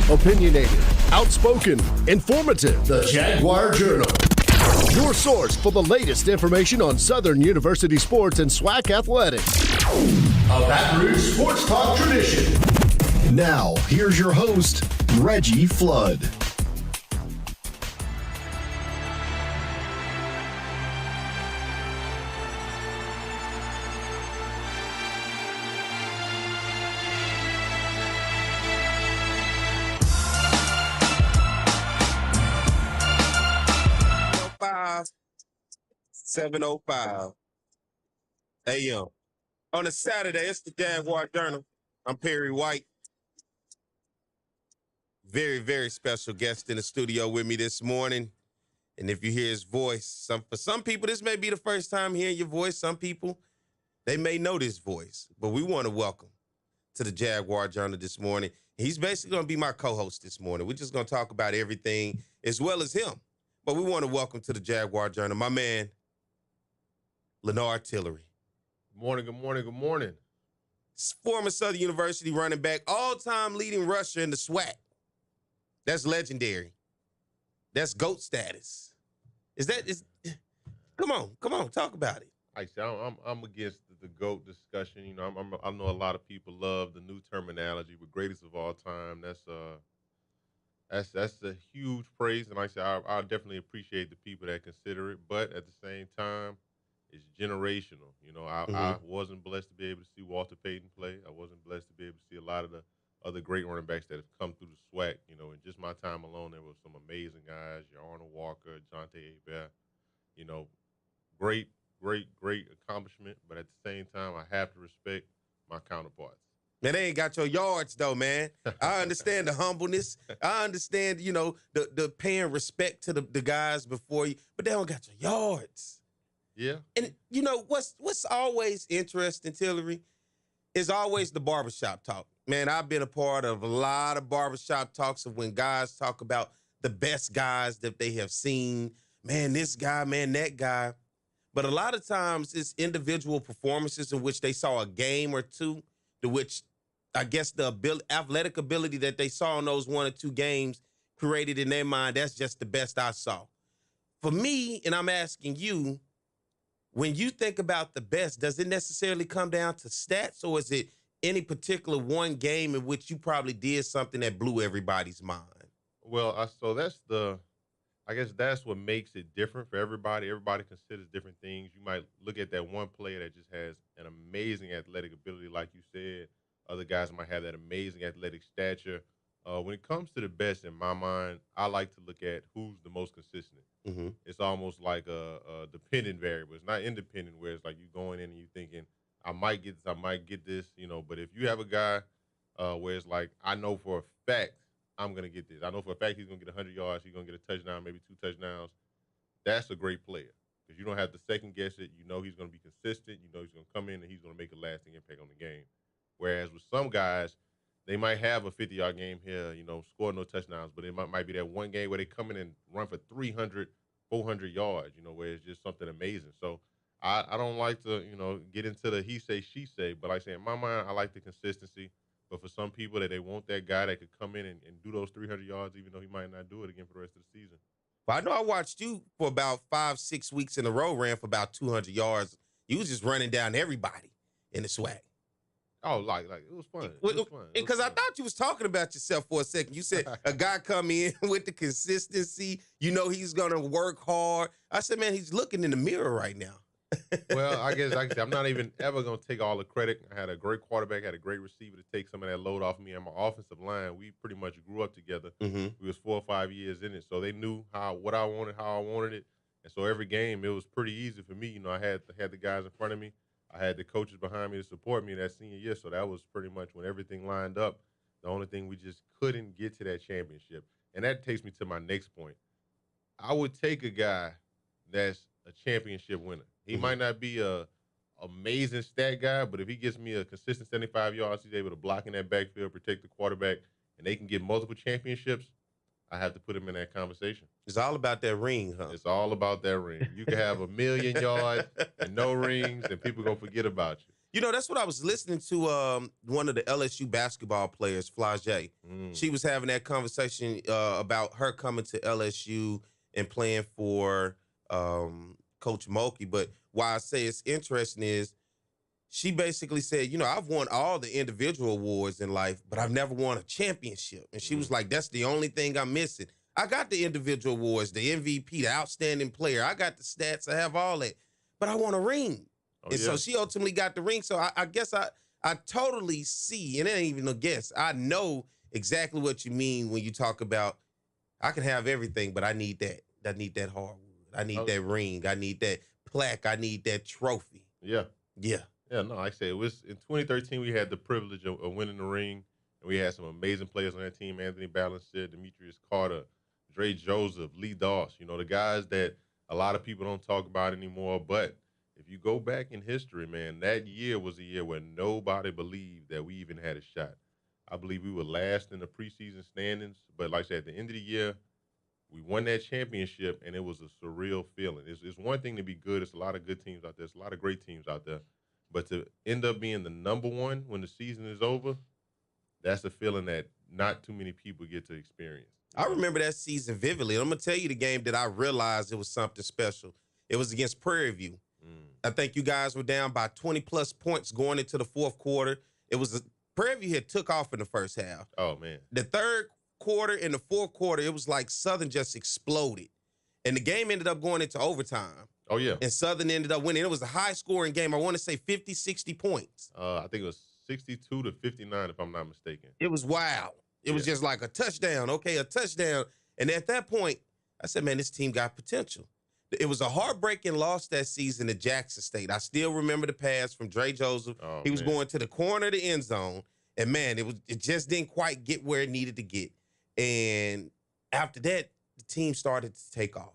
Opinionated, outspoken, informative. The Jaguar Journal. Your source for the latest information on Southern University sports and SWAC athletics. A Baton Rouge sports talk tradition. Now, here's your host, Reggie Flood. $7:05 a.m. On a Saturday, it's the Jaguar Journal. I'm Perry White. Very, very special guest in the studio with me this morning. And if you hear his voice, for some people, this may be the first time hearing your voice. Some people, they may know this voice. But we want to welcome to the Jaguar Journal this morning. He's basically going to be my co-host this morning. We're just going to talk about everything as well as him. But we want to welcome to the Jaguar Journal my man, Lenard Tillary. Good morning, good morning, good morning. Former Southern University running back, all-time leading rusher in the SWAC. That's legendary. That's GOAT status. Come on, talk about it. I say I'm against the GOAT discussion. You know, I know a lot of people love the new terminology, but greatest of all time. That's a huge praise, and like I say I definitely appreciate the people that consider it. But at the same time, it's generational. You know, I wasn't blessed to be able to see Walter Payton play. I wasn't blessed to be able to see a lot of the other great running backs that have come through the SWAC. You know, in just my time alone, there were some amazing guys, your Arnold Walker, Jonte Hebert. You know, great accomplishment. But at the same time, I have to respect my counterparts. Man, they ain't got your yards, though, man. I understand the humbleness. I understand, you know, the paying respect to the guys before you, but they don't got your yards. Yeah. And, you know, what's always interesting, Tillery, is always the barbershop talk. Man, I've been a part of a lot of barbershop talks of when guys talk about the best guys that they have seen. Man, this guy, man, that guy. But a lot of times it's individual performances in which they saw a game or two, to which I guess the athletic ability that they saw in those one or two games created in their mind, that's just the best I saw. For me, and I'm asking you, when you think about the best, does it necessarily come down to stats, or is it any particular one game in which you probably did something that blew everybody's mind? Well, I guess that's what makes it different for everybody. Everybody considers different things. You might look at that one player that just has an amazing athletic ability, like you said. Other guys might have that amazing athletic stature. When it comes to the best, in my mind, I like to look at who's the most consistent. Mm-hmm. It's almost like a dependent variable. It's not independent, where it's like you going in and you thinking, I might get this, you know. But if you have a guy where it's like, I know for a fact I'm going to get this. I know for a fact he's going to get 100 yards. He's going to get a touchdown, maybe 2 touchdowns. That's a great player because you don't have to second guess it. You know he's going to be consistent. You know he's going to come in and he's going to make a lasting impact on the game. Whereas with some guys, they might have a 50-yard game here, you know, score no touchdowns, but it might be that one game where they come in and run for 300, 400 yards, you know, where it's just something amazing. So I don't like to, you know, get into the he say, she say, but like I say, in my mind, I like the consistency. But for some people that they want that guy that could come in and do those 300 yards, even though he might not do it again for the rest of the season. Well, I know I watched you for about 5-6 weeks in a row, ran for about 200 yards. You was just running down everybody in the SWAC. Oh, like it was fun. Because I thought you was talking about yourself for a second. You said a guy come in with the consistency. You know he's going to work hard. I said, man, he's looking in the mirror right now. Well, I guess like I said, I'm not even ever going to take all the credit. I had a great quarterback, had a great receiver to take some of that load off of me and my offensive line. We pretty much grew up together. Mm-hmm. We was 4 or 5 years in it, so they knew what I wanted, how I wanted it. And so every game, it was pretty easy for me. You know, I had the guys in front of me. I had the coaches behind me to support me that senior year, so that was pretty much when everything lined up. The only thing we just couldn't get to that championship. And that takes me to my next point. I would take a guy that's a championship winner. He might not be a amazing stat guy, but if he gets me a consistent 75 yards, he's able to block in that backfield, protect the quarterback, and they can get multiple championships, I have to put him in that conversation. It's all about that ring, huh? It's all about that ring. You can have 1,000,000 yards and no rings, and people going to forget about you. You know, that's what I was listening to one of the LSU basketball players, Flage. She was having that conversation about her coming to LSU and playing for Coach Mulkey. But why I say it's interesting is she basically said, you know, I've won all the individual awards in life, but I've never won a championship. And she was like, that's the only thing I'm missing. I got the individual awards, the MVP, the outstanding player. I got the stats. I have all that, but I want a ring. So she ultimately got the ring. So I guess I totally see, and it ain't even a guess. I know exactly what you mean when you talk about I can have everything, but I need that. I need that hardwood. I need that ring. I need that plaque. I need that trophy. Yeah. Yeah. Yeah, no, like I said, it was in 2013 we had the privilege of winning the ring, and we had some amazing players on that team: Anthony Ballinger, Demetrius Carter, Dre Joseph, Lee Doss. You know, the guys that a lot of people don't talk about anymore. But if you go back in history, man, that year was a year where nobody believed that we even had a shot. I believe we were last in the preseason standings, but like I said, at the end of the year, we won that championship, and it was a surreal feeling. It's one thing to be good. It's a lot of good teams out there. It's a lot of great teams out there. But to end up being the number one when the season is over, that's a feeling that not too many people get to experience. I remember that season vividly. And I'm going to tell you the game that I realized it was something special. It was against Prairie View. I think you guys were down by 20-plus points going into the fourth quarter. Prairie View had took off in the first half. Oh, man. The third quarter and the fourth quarter, it was like Southern just exploded. And the game ended up going into overtime. Oh, yeah. And Southern ended up winning. It was a high-scoring game. I want to say 50, 60 points. I think it was 62 to 59, if I'm not mistaken. It was wild. It was just like a touchdown. Okay, a touchdown. And at that point, I said, man, this team got potential. It was a heartbreaking loss that season to Jackson State. I still remember the pass from Dre Joseph. Oh, he was going to the corner of the end zone. And, man, it just didn't quite get where it needed to get. And after that, the team started to take off.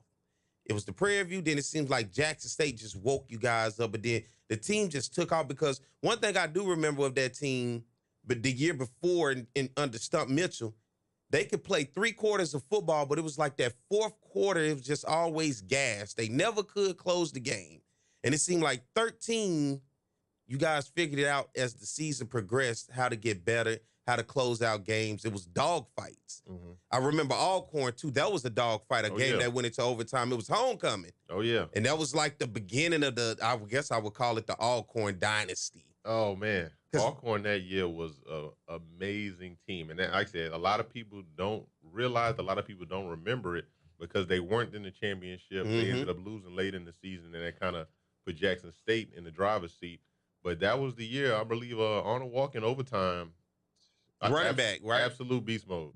It was the Prairie View. Then it seems like Jackson State just woke you guys up. But then the team just took off because one thing I do remember of that team, but the year before under Stump Mitchell, they could play 3 quarters of football, but it was like that fourth quarter, it was just always gas. They never could close the game. And it seemed like 13, you guys figured it out as the season progressed, how to get better, how to close out games. It was dog fights. I remember Alcorn, too. That was a dog fight, a game that went into overtime. It was homecoming. Oh, yeah. And that was like the beginning of I guess I would call it the Alcorn dynasty. Oh, man. Alcorn that year was an amazing team. And like I said, a lot of people don't realize, a lot of people don't remember it because they weren't in the championship. They ended up losing late in the season, and that kind of put Jackson State in the driver's seat. But that was the year, I believe, Arnold Walker in overtime. Running back, right? Absolute beast mode.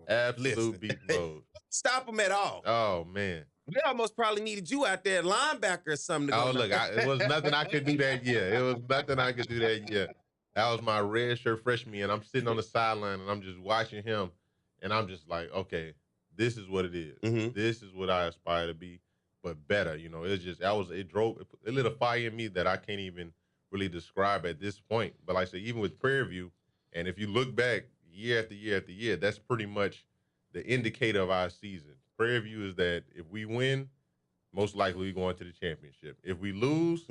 Absolute beast mode. Stop him at all. Oh, man. We almost probably needed you out there, linebacker or something. Oh, look, it was nothing I could do that year. It was nothing I could do that year. That was my red shirt freshman year, and I'm sitting on the sideline, and I'm just watching him, and I'm just like, okay, this is what it is. This is what I aspire to be, but better. You know, it's just, it lit a fire in me that I can't even really describe at this point. But like I said, even with Prairie View, and if you look back year after year after year, that's pretty much the indicator of our season. Prairie View is that if we win, most likely we're going to the championship. If we lose,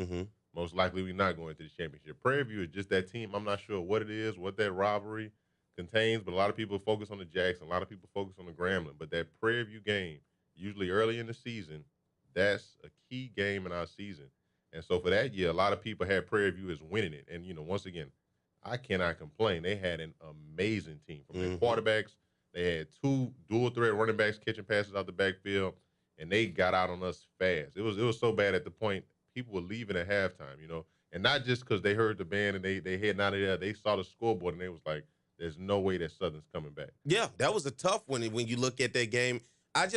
most likely we're not going to the championship. Prairie View is just that team. I'm not sure what it is, what that rivalry contains, but a lot of people focus on the Jackson. A lot of people focus on the Grambling. But that Prairie View game, usually early in the season, that's a key game in our season. And so for that year, a lot of people had Prairie View as winning it. And, you know, once again, I cannot complain. They had an amazing team. From their quarterbacks, they had 2 dual-threat running backs catching passes out the backfield, and they got out on us fast. It was so bad at the point people were leaving at halftime, you know, and not just because they heard the band and they heading out of there. They saw the scoreboard, and they was like, there's no way that Southern's coming back. Yeah, that was a tough one when you look at that game. I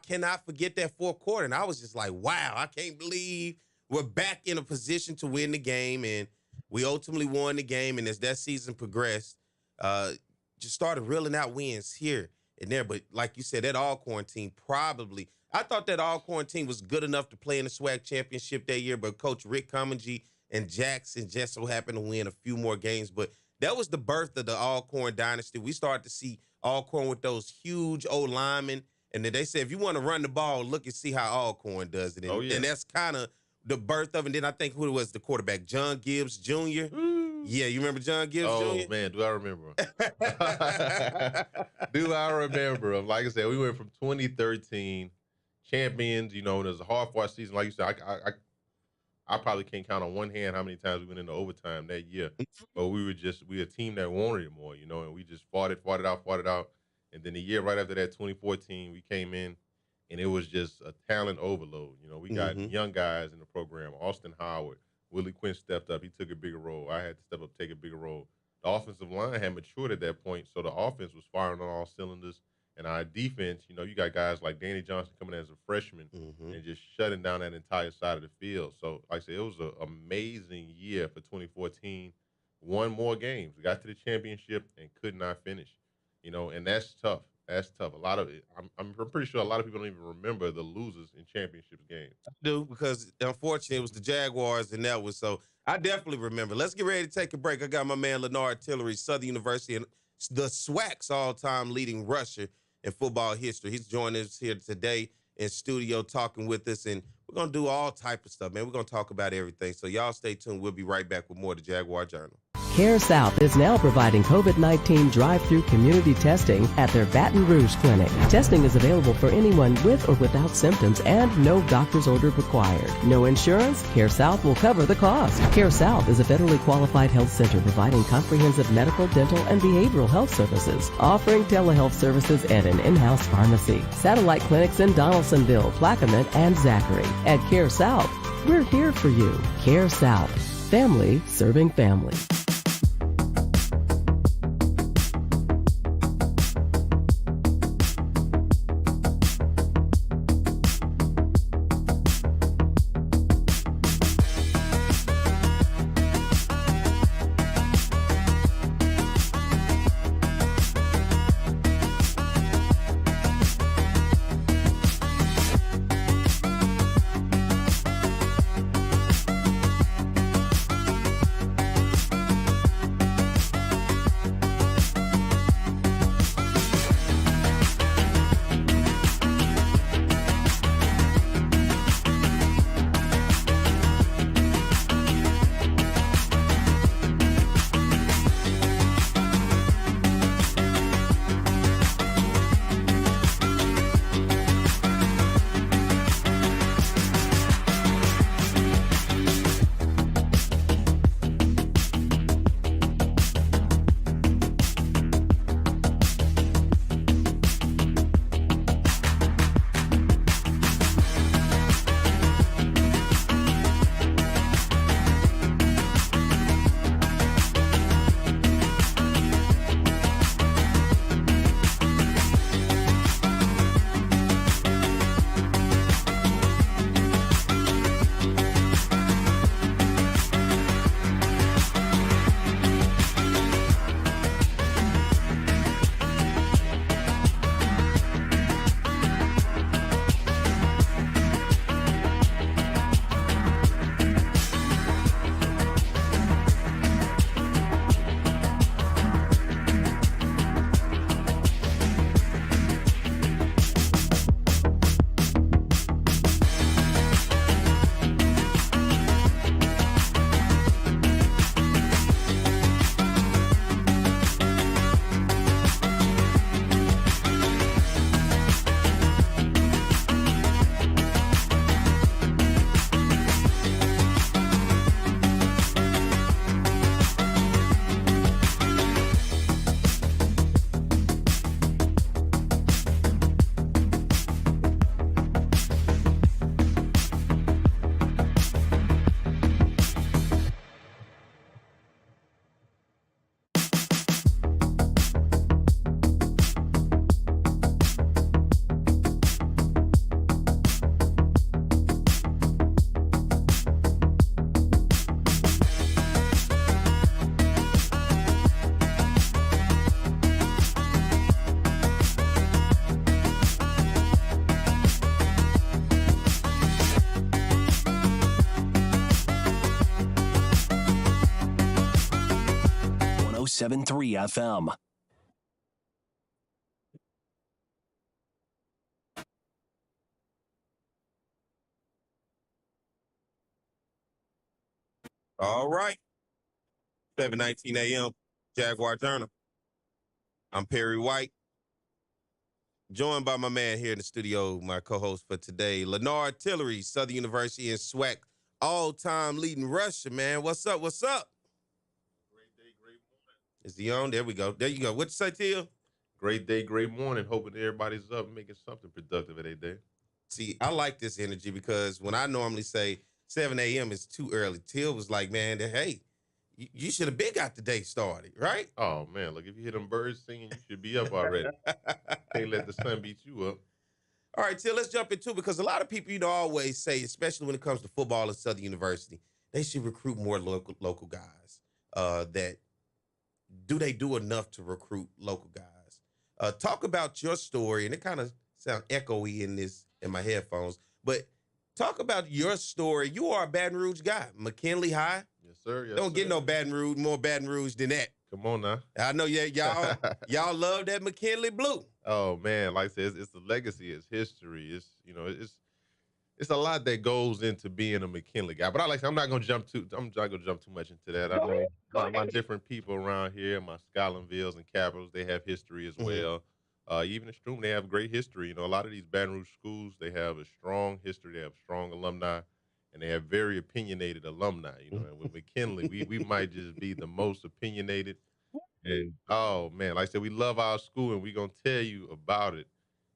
cannot forget that fourth quarter, and I was just like, wow, I can't believe we're back in a position to win the game, and we ultimately won the game. And as that season progressed, just started reeling out wins here and there. But like you said, that Alcorn team probably, I thought that Alcorn team was good enough to play in the SWAC championship that year, but Coach Rick Cummings and Jackson just so happened to win a few more games. But that was the birth of the Alcorn dynasty. We started to see Alcorn with those huge old linemen. And then they said, if you want to run the ball, look and see how Alcorn does it. And, oh, yeah. And that's kind of the birth of, and then I think who was the quarterback, John Gibbs Jr. Yeah, you remember John Gibbs Oh Jr.? man, do I remember him? Do I remember him? Like I said, we went from 2013 champions. You know, and it was a hard-fought season. Like you said, I probably can't count on one hand how many times we went into overtime that year. But we a team that wanted it more, you know, and we just fought it out. And then the year right after that, 2014, we came in and it was just a talent overload. You know, we got young guys in the program, Austin Howard, Willie Quinn stepped up. He took a bigger role. I had to step up, take a bigger role. The offensive line had matured at that point, so the offense was firing on all cylinders. And our defense, you know, you got guys like Danny Johnson coming in as a freshman and just shutting down that entire side of the field. So, like I said, it was an amazing year for 2014. Won more games, got to the championship, and could not finish. You know, and that's tough. That's tough. A lot of it, I'm pretty sure a lot of people don't even remember the losers in championship games. I do, because unfortunately it was the Jaguars and that was, so I definitely remember. Let's get ready to take a break. I got my man Lenard Tillary, Southern University, and the SWAC's all-time leading rusher in football history. He's joining us here today in studio talking with us, and we're going to do all type of stuff, man. We're going to talk about everything. So y'all stay tuned. We'll be right back with more of the Jaguar Journal. Care South is now providing COVID-19 drive-through community testing at their Baton Rouge clinic. Testing is available for anyone with or without symptoms and no doctor's order required. No insurance? Care South will cover the cost. Care South is a federally qualified health center providing comprehensive medical, dental, and behavioral health services, offering telehealth services and an in-house pharmacy. Satellite clinics in Donaldsonville, Plaquemine, and Zachary. At Care South, we're here for you. Care South. Family serving family. FM. All right. 7:19 a.m. Jaguar Journal. I'm Perry White, joined by my man here in the studio, my co-host for today, Lenard Tillary, Southern University and SWAC, all-time leading rusher, man. What's up? What's up? Great day, great morning. Is he on? There we go. There you go. What you say, Till? Great day, great morning. Hoping everybody's up and making something productive of their day. See, I like this energy because when I normally say 7 a.m. is too early, Till was like, man, hey, you should have been got the day started, right? Oh man, look, if you hear them birds singing, you should be up already. Can't let the sun beat you up. All right, Till, let's jump into it because a lot of people, always say, especially when it comes to football at Southern University, they should recruit more local guys. That do they do enough to recruit local guys? Talk about your story, and it kind of sounds echoey in my headphones, but talk about your story. You are a Baton Rouge guy, McKinley High. Yes, sir. Yes, Don't get no more Baton Rouge than that. Come on now. I know y'all love that McKinley blue. Oh man, like I said, it's the legacy, it's history, it's a lot that goes into being a McKinley guy. But I'm not gonna jump too much into that. I know my different people around here, my Scotlandvilles and Capitals, they have history as well. Even in Stroom, they have great history. A lot of these Baton Rouge schools, they have a strong history, they have strong alumni, and they have very opinionated alumni. And with McKinley, we might just be the most opinionated. And oh man, like I said, we love our school, and we're gonna tell you about it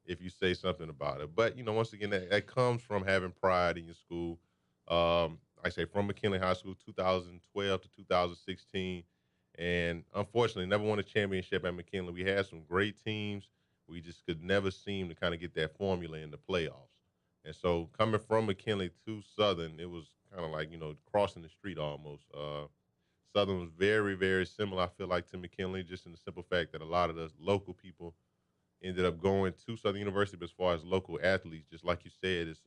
if you say something about it. But once again, that comes from having pride in your school. I say from McKinley High School, 2012 to 2016, and unfortunately, never won a championship at McKinley. We had some great teams. We just could never seem to kind of get that formula in the playoffs. And so, coming from McKinley to Southern, it was kind of like crossing the street almost. Southern was very, very similar, I feel like, to McKinley, just in the simple fact that a lot of the local people ended up going to Southern University. But as far as local athletes, just like you said, it's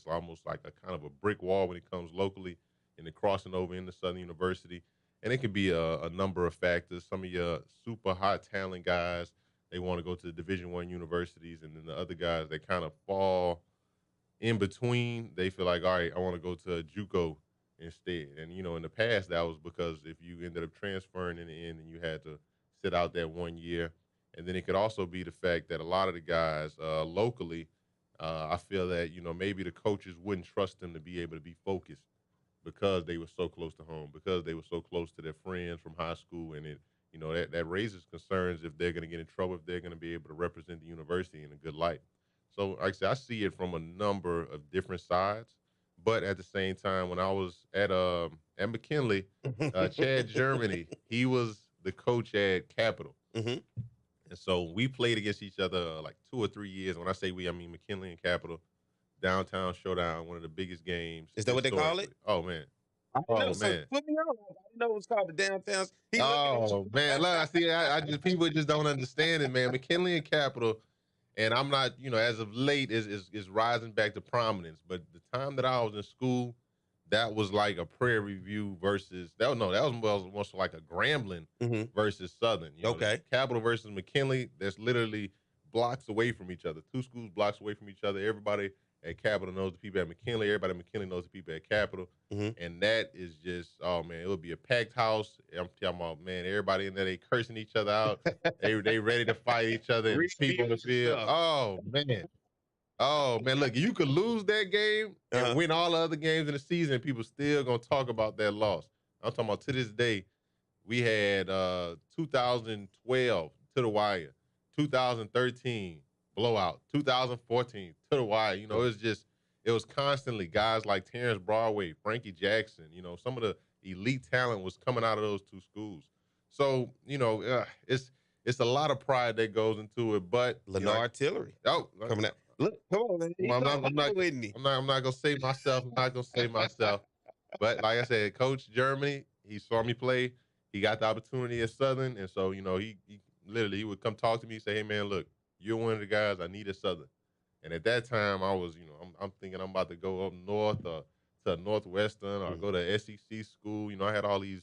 almost like a kind of a brick wall when it comes locally and then crossing over into Southern University. And it can be a number of factors. Some of your super high talent guys, they want to go to the Division I universities, and then the other guys, they kind of fall in between. They feel like, all right, I want to go to a JUCO instead. And, in the past, that was because if you ended up transferring in the end and you had to sit out that 1 year. And then it could also be the fact that a lot of the guys locally, I feel that, maybe the coaches wouldn't trust them to be able to be focused because they were so close to home, because they were so close to their friends from high school. And it, that raises concerns if they're going to get in trouble, if they're going to be able to represent the university in a good light. So like I said, I see it from a number of different sides. But at the same time, when I was at McKinley, Chad Germany, he was the coach at Capital. Mm-hmm. And so we played against each other like 2 or 3 years. When I say we, I mean McKinley and Capital. Downtown Showdown, one of the biggest games. Is that what they call it? Oh, man. Man. So put me on. I didn't know it was called the Downtown. Man. Look, I just people just don't understand it, man. McKinley and Capital, and I'm not, as of late, is rising back to prominence. But the time that I was in school, that was like a Prairie View versus that was more like a Grambling versus Southern. Okay. Capital versus McKinley, that's literally blocks away from each other. Two schools blocks away from each other. Everybody at Capital knows the people at McKinley. Everybody at McKinley knows the people at Capital. And that is just, oh man, it would be a packed house. I'm talking about, man, everybody in there, they cursing each other out. they ready to fight each other and people in the field. Oh man, look, you could lose that game and win all the other games in the season, and people still gonna talk about that loss. I'm talking about to this day, we had 2012 to the wire, 2013 blowout, 2014 to the wire. It was constantly guys like Terrence Broadway, Frankie Jackson. Some of the elite talent was coming out of those two schools. So it's a lot of pride that goes into it. But Lenard Tillary, coming out. Look, come on, man. I'm not gonna say myself. But like I said, Coach Germany, he saw me play. He got the opportunity at Southern, and so he literally would come talk to me and say, "Hey man, look, you're one of the guys I need at Southern." And at that time, I was, I'm thinking I'm about to go up north or to Northwestern or go to SEC school. I had all these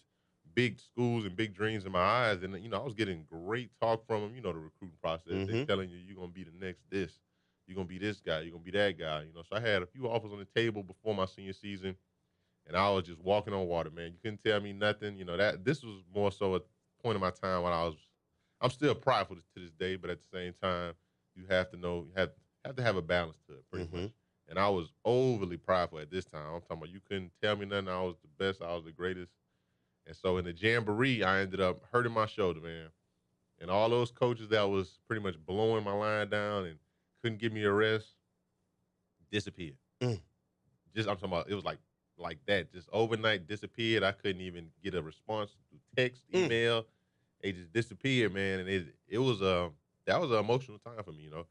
big schools and big dreams in my eyes, and I was getting great talk from them. The recruiting process. They're telling you're gonna be the next this. You're going to be this guy. You're going to be that guy. So I had a few offers on the table before my senior season. and I was just walking on water, man. You couldn't tell me nothing. You know, this was more so a point of my time when I'm still prideful to this day, but at the same time, you have to know, you have to have a balance to it, pretty much. And I was overly prideful at this time. I'm talking about you couldn't tell me nothing. I was the best. I was the greatest. And so in the jamboree, I ended up hurting my shoulder, man. And all those coaches that was pretty much blowing my line down and couldn't give me a rest disappeared. Just I'm talking about it was like that, just overnight disappeared. I couldn't even get a response through text, email. They just disappeared, man. And it was that was an emotional time for me, you know.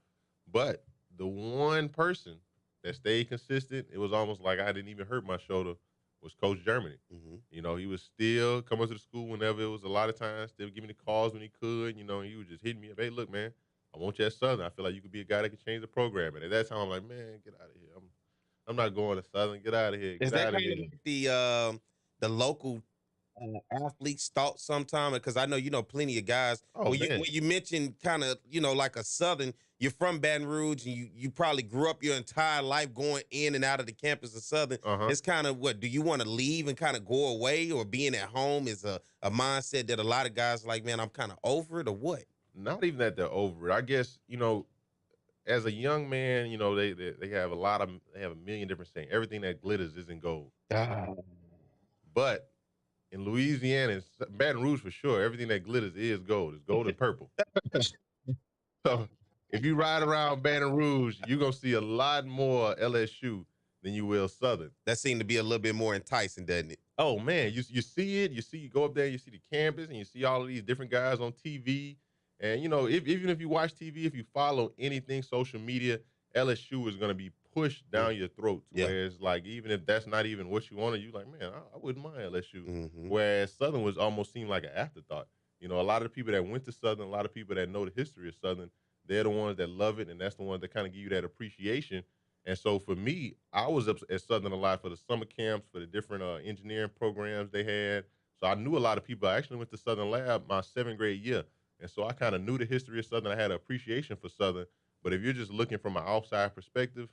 But the one person that stayed consistent, it was almost like I didn't even hurt my shoulder, was Coach Germany. You know, he was still coming to the school whenever it was a lot of times, still giving me the calls when he could, you know, and he was just hitting me up. Hey, look, man, I want you at Southern. I feel like you could be a guy that could change the program. And at that time, I'm like, man, get out of here. I'm not going to Southern. Get out of here. Is Get that out of kind of here. like the local athletes thought sometime? Because I know plenty of guys. Oh, When man. you mentioned kind of like a Southern, you're from Baton Rouge, and you probably grew up your entire life going in and out of the campus of Southern. It's kind of what do you want to leave and kind of go away, or being at home is a mindset that a lot of guys like, man, I'm kind of over it, or what? Not even that they're over it. I guess, you know, as a young man, you know, they have they have a million different sayings. Everything that glitters isn't gold. But in Louisiana, Baton Rouge for sure, everything that glitters is gold. It's gold and purple. So if you ride around Baton Rouge, you're gonna see a lot more LSU than you will Southern. That seemed to be a little bit more enticing, doesn't it? Oh man, you see it. You go up there, you see the campus, and you see all of these different guys on TV. And you know, even if you watch TV, if you follow anything social media, LSU is gonna be pushed down your throat. Yeah. Whereas, like, even if that's not even what you wanted, you like, man, I wouldn't mind LSU. Whereas Southern was almost seemed like an afterthought. You know, a lot of the people that went to Southern, a lot of people that know the history of Southern, they're the ones that love it, and that's the ones that kind of give you that appreciation. And so for me, I was up at Southern a lot for the summer camps, for the different engineering programs they had. So I knew a lot of people. I actually went to Southern Lab my 7th grade year. And so I kind of knew the history of Southern. I had an appreciation for Southern. But if you're just looking from an outside perspective,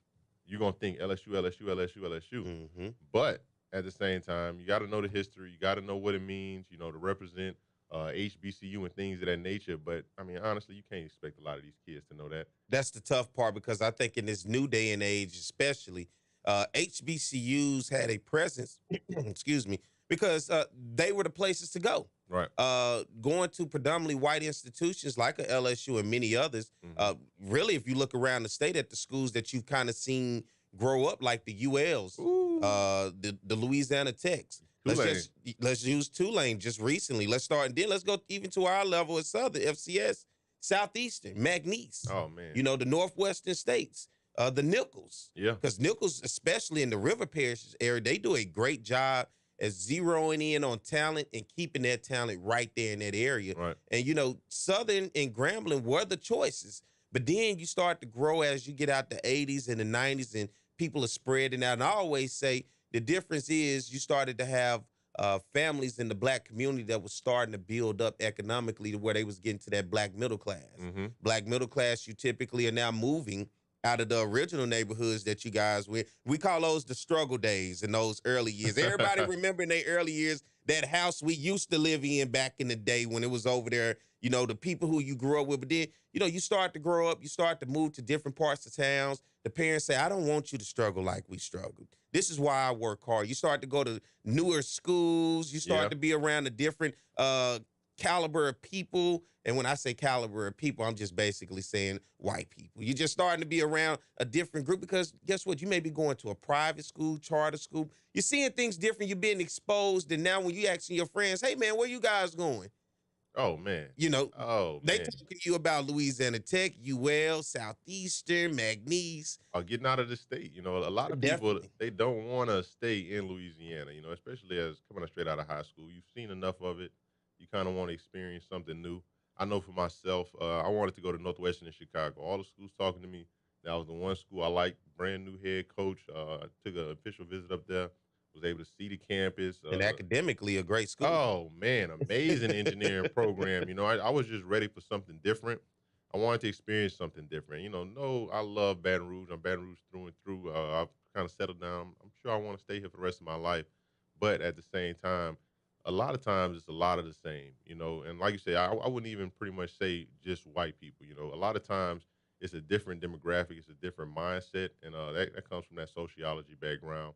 you're going to think LSU, LSU, LSU, LSU. But at the same time, you got to know the history. You got to know what it means, you know, to represent HBCU and things of that nature. But, I mean, honestly, you can't expect a lot of these kids to know that. That's the tough part, because I think in this new day and age, especially, HBCUs had a presence, excuse me, because they were the places to go. Right. Going to predominantly white institutions like a LSU and many others, really, if you look around the state at the schools that you've kind of seen grow up, like the ULs, the Louisiana Techs. Let's use Tulane just recently. Let's start, and then let's go even to our level at Southern, FCS, Southeastern, McNeese. Oh, man. You know, the Northwestern states, the Nichols. Yeah. Because Nichols, especially in the River Parishes area, they do a great job at zeroing in on talent and keeping that talent right there in that area. Right. And, you know, Southern and Grambling were the choices. But then you start to grow as you get out the 80s and the 90s, and people are spreading out. And I always say the difference is you started to have families in the black community that was starting to build up economically to where they was getting to that black middle class. Black middle class, you typically are now moving out of the original neighborhoods that you guys went. We call those the struggle days in those early years. Everybody remember in their early years that house we used to live in back in the day when it was over there, you know, the people who you grew up with. But then, you know, you start to grow up, you start to move to different parts of towns. The parents say, I don't want you to struggle like we struggled. This is why I work hard. You start to go to newer schools. You start to be around a different caliber of people. And when I say caliber of people, I'm just basically saying white people. You're just starting to be around a different group, because guess what? You may be going to a private school, charter school. You're seeing things different. You're being exposed. And now when you asking your friends, hey, man, where you guys going? Oh, man. You know, they man. talking to you about Louisiana Tech, UL, Southeastern, McNeese. Getting out of the state. You know, a lot of people, they don't want to stay in Louisiana, you know, especially as coming straight out of high school. You've seen enough of it. You kind of want to experience something new. I know for myself, I wanted to go to Northwestern in Chicago. All the schools talking to me. That was the one school I liked. Brand new head coach. I took an official visit up there. Was able to see the campus. And academically, a great school. Oh, man, amazing engineering program. You know, I was just ready for something different. I wanted to experience something different. You know, I love Baton Rouge. I'm Baton Rouge through and through. I've kind of settled down. I'm sure I want to stay here for the rest of my life. But at the same time, a lot of times it's a lot of the same, and like you say, I wouldn't even pretty much say just white people, a lot of times it's a different demographic, it's a different mindset, and that comes from that sociology background.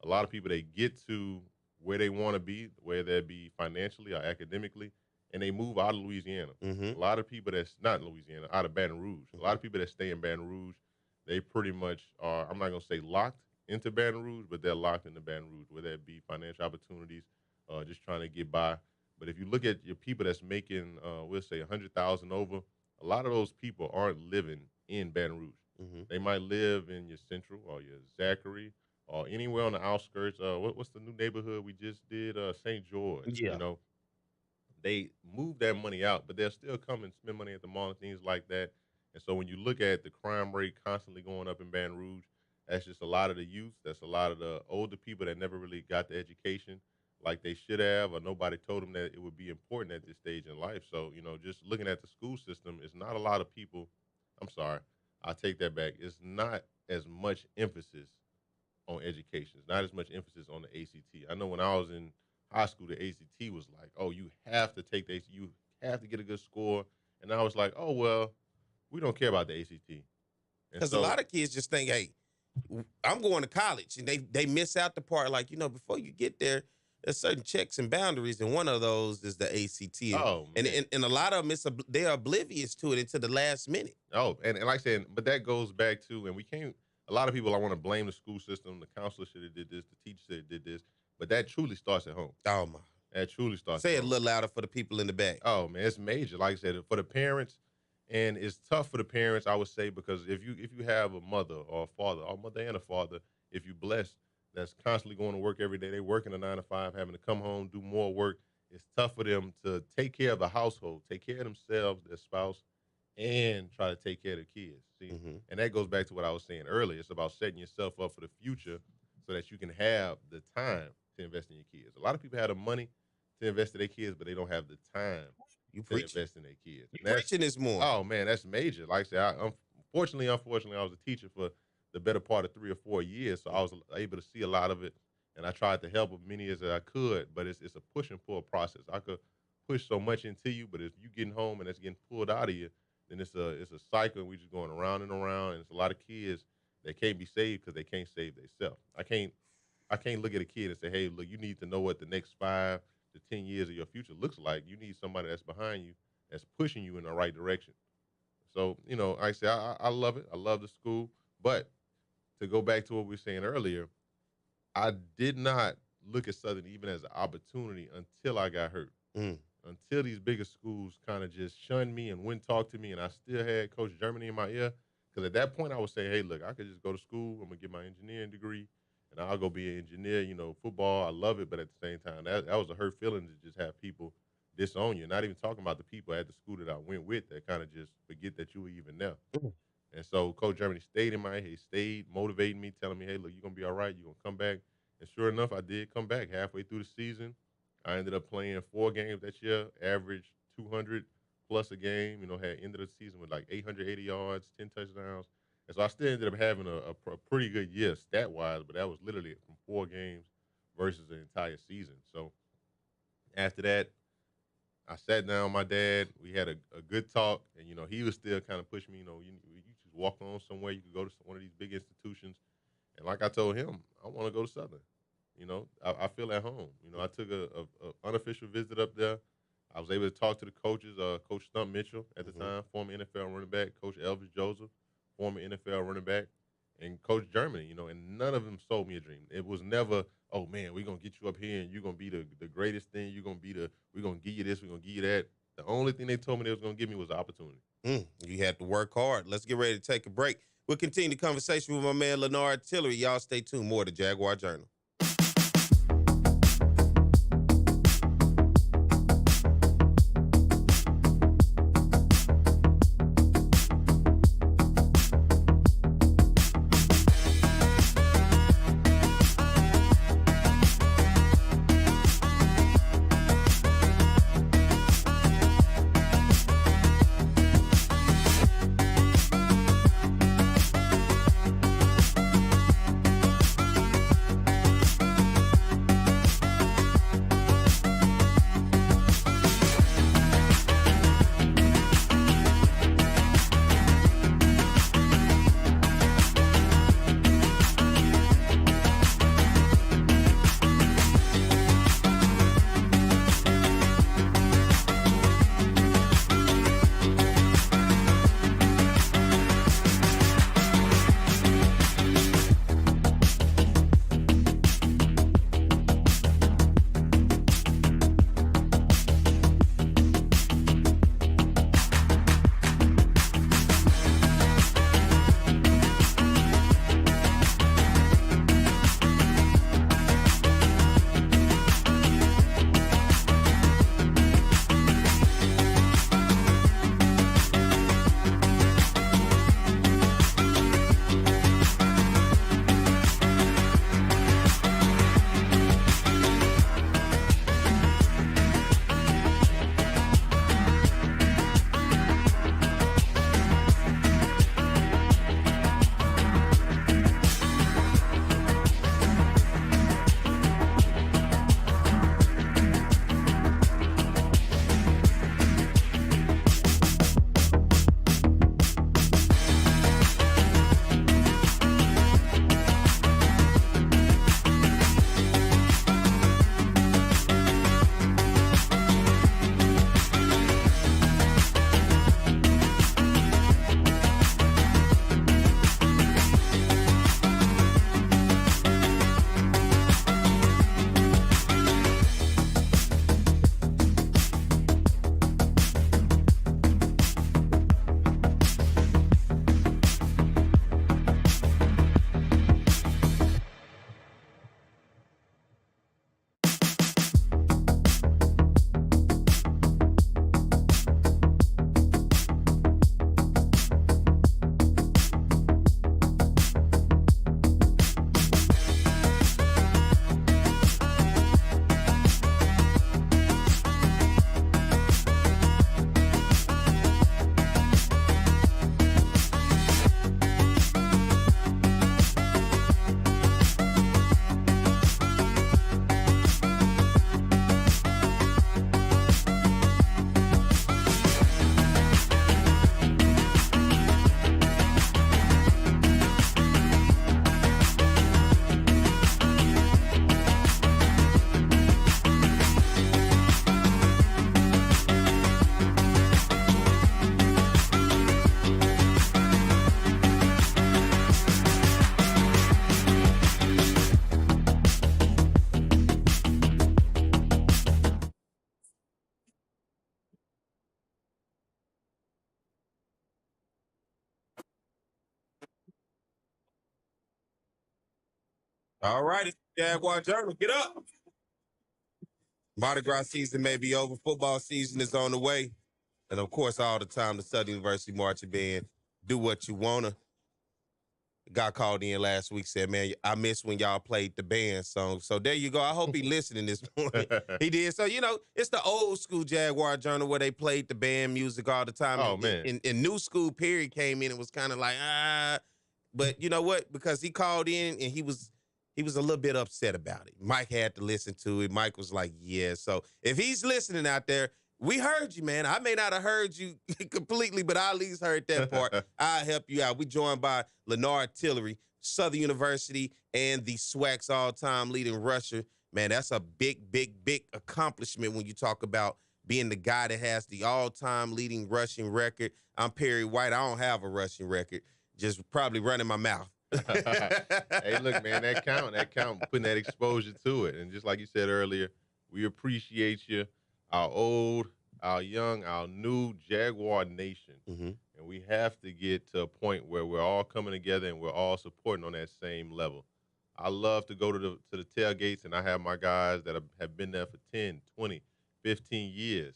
A lot of people, they get to where they want to be, whether that be financially or academically, and they move out of Louisiana. A lot of people that's not in Louisiana, out of Baton Rouge. A lot of people that stay in Baton Rouge, they pretty much are, I'm not going to say locked into Baton Rouge, but they're locked into Baton Rouge, whether that be financial opportunities, just trying to get by. But if you look at your people that's making, we'll say 100,000 over, a lot of those people aren't living in Baton Rouge. They might live in your Central or your Zachary or anywhere on the outskirts. What's the new neighborhood we just did? St. George. Yeah. They move that money out, but they'll still come and spend money at the mall and things like that. And so when you look at the crime rate constantly going up in Baton Rouge, that's just a lot of the youth. That's a lot of the older people that never really got the education like they should have, or nobody told them that it would be important at this stage in life. So, just looking at the school system, it's not a lot of people. I'm sorry, I'll take that back. It's not as much emphasis on education. It's not as much emphasis on the ACT. I know when I was in high school, the ACT was like, oh, you have to take the ACT. You have to get a good score. And I was like, oh, well, we don't care about the ACT. Because a lot of kids just think, hey, I'm going to college. And they miss out the part, like, before you get there, there's certain checks and boundaries, and one of those is the ACT. Oh, and a lot of them, they're oblivious to it until the last minute. Oh, and like I said, but that goes back to, and we can't, a lot of people, I want to blame the school system, the counselor should have did this, the teacher should have did this, but that truly starts at home. Oh, my. That truly starts Say at it home. a little louder for the people in the back. Oh, man, it's major. Like I said, for the parents, and it's tough for the parents, I would say, because if you have a mother or a father, or a mother and a father, if you're blessed, that's constantly going to work every day. They working a 9 to 5, having to come home, do more work. It's tough for them to take care of the household, take care of themselves, their spouse, and try to take care of their kids. See, and that goes back to what I was saying earlier. It's about setting yourself up for the future so that you can have the time to invest in your kids. A lot of people have the money to invest in their kids, but they don't have the time to invest in their kids. You preaching this more. Oh, man, that's major. Like I said, unfortunately, I was a teacher for the better part of 3 or 4 years, so I was able to see a lot of it, and I tried to help as many as I could, but it's a push and pull process. I could push so much into you, but if you getting home and it's getting pulled out of you, then it's a cycle, and we just going around and around, and it's a lot of kids that can't be saved because they can't save themselves. I can't look at a kid and say, hey, look, you need to know what the next 5 to 10 years of your future looks like. You need somebody that's behind you, that's pushing you in the right direction. So, like I say, I love it. I love the school, but to go back to what we were saying earlier, I did not look at Southern even as an opportunity until I got hurt. Until these bigger schools kind of just shunned me and wouldn't talk to me, and I still had Coach Germany in my ear. Because at that point, I would say, hey, look, I could just go to school. I'm going to get my engineering degree, and I'll go be an engineer. Football, I love it, but at the same time, that was a hurt feeling to just have people disown you. Not even talking about the people at the school that I went with that kind of just forget that you were even there. And so Coach Germany stayed in my head. He stayed motivating me, telling me, hey, look, you're going to be all right. You're going to come back. And sure enough, I did come back halfway through the season. I ended up playing 4 games that year, averaged 200 plus a game, had ended the season with like 880 yards, 10 touchdowns. And so I still ended up having a pretty good year stat-wise, but that was literally from 4 games versus the entire season. So after that, I sat down with my dad. We had a good talk, and, he was still kind of pushing me, you just walk on somewhere. You could go to one of these big institutions. And like I told him, I want to go to Southern. I feel at home. I took a unofficial visit up there. I was able to talk to the coaches, Coach Stump Mitchell at the time, former NFL running back, Coach Elvis Joseph, former NFL running back, and Coach Germany, and none of them sold me a dream. It was never, oh, man, we're going to get you up here and you're going to be the greatest thing. We're going to give you this, we're going to give you that. The only thing they told me they was going to give me was the opportunity. You had to work hard. Let's get ready to take a break. We'll continue the conversation with my man, Lenard Tillary. Y'all stay tuned. More to Jaguar Journal. All righty, Jaguar Journal, get up. Mardi Gras season may be over. Football season is on the way. And, of course, all the time, the Southern University Marching Band, do what you want to. Got called in last week, said, man, I miss when y'all played the band song. So there you go. I hope he listening this morning. He did. So, it's the old school Jaguar Journal where they played the band music all the time. Oh, man. And new school period came in and was kind of like, But you know what? Because he called in and he was a little bit upset about it. Mike had to listen to it. Mike was like, yeah. So if he's listening out there, we heard you, man. I may not have heard you completely, but I at least heard that part. I'll help you out. We joined by Lenard Tillary, Southern University, and the SWAC's all-time leading rusher. Man, that's a big, big, big accomplishment when you talk about being the guy that has the all-time leading rushing record. I'm Perry White. I don't have a rushing record. Just probably running my mouth. Hey, look, man, that count, putting that exposure to it. And just like you said earlier, we appreciate you. Our old, our young, our new Jaguar Nation. Mm-hmm. And we have to get to a point where we're all coming together and we're all supporting on that same level. I love to go to the tailgates, and I have my guys that have been there for 10, 20, 15 years.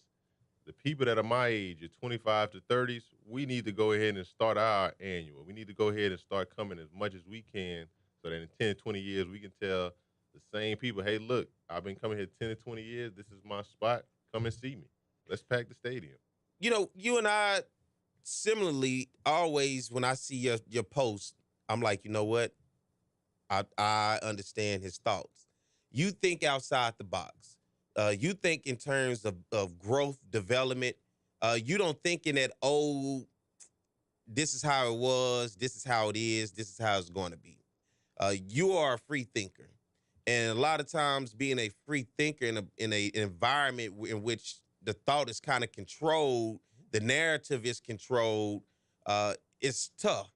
The people that are my age, at 25 to 30s, we need to go ahead and start our annual. We need to go ahead and start coming as much as we can so that in 10, 20 years, we can tell the same people, hey, look, I've been coming here 10 to 20 years. This is my spot. Come and see me. Let's pack the stadium. You and I, similarly, always when I see your post, I'm like, you know what? I understand his thoughts. You think outside the box. You think in terms of growth, development. You don't think in that, this is how it was, this is how it is, this is how it's going to be. You are a free thinker. And a lot of times being a free thinker in an environment in which the thought is kind of controlled, the narrative is controlled, it's tough.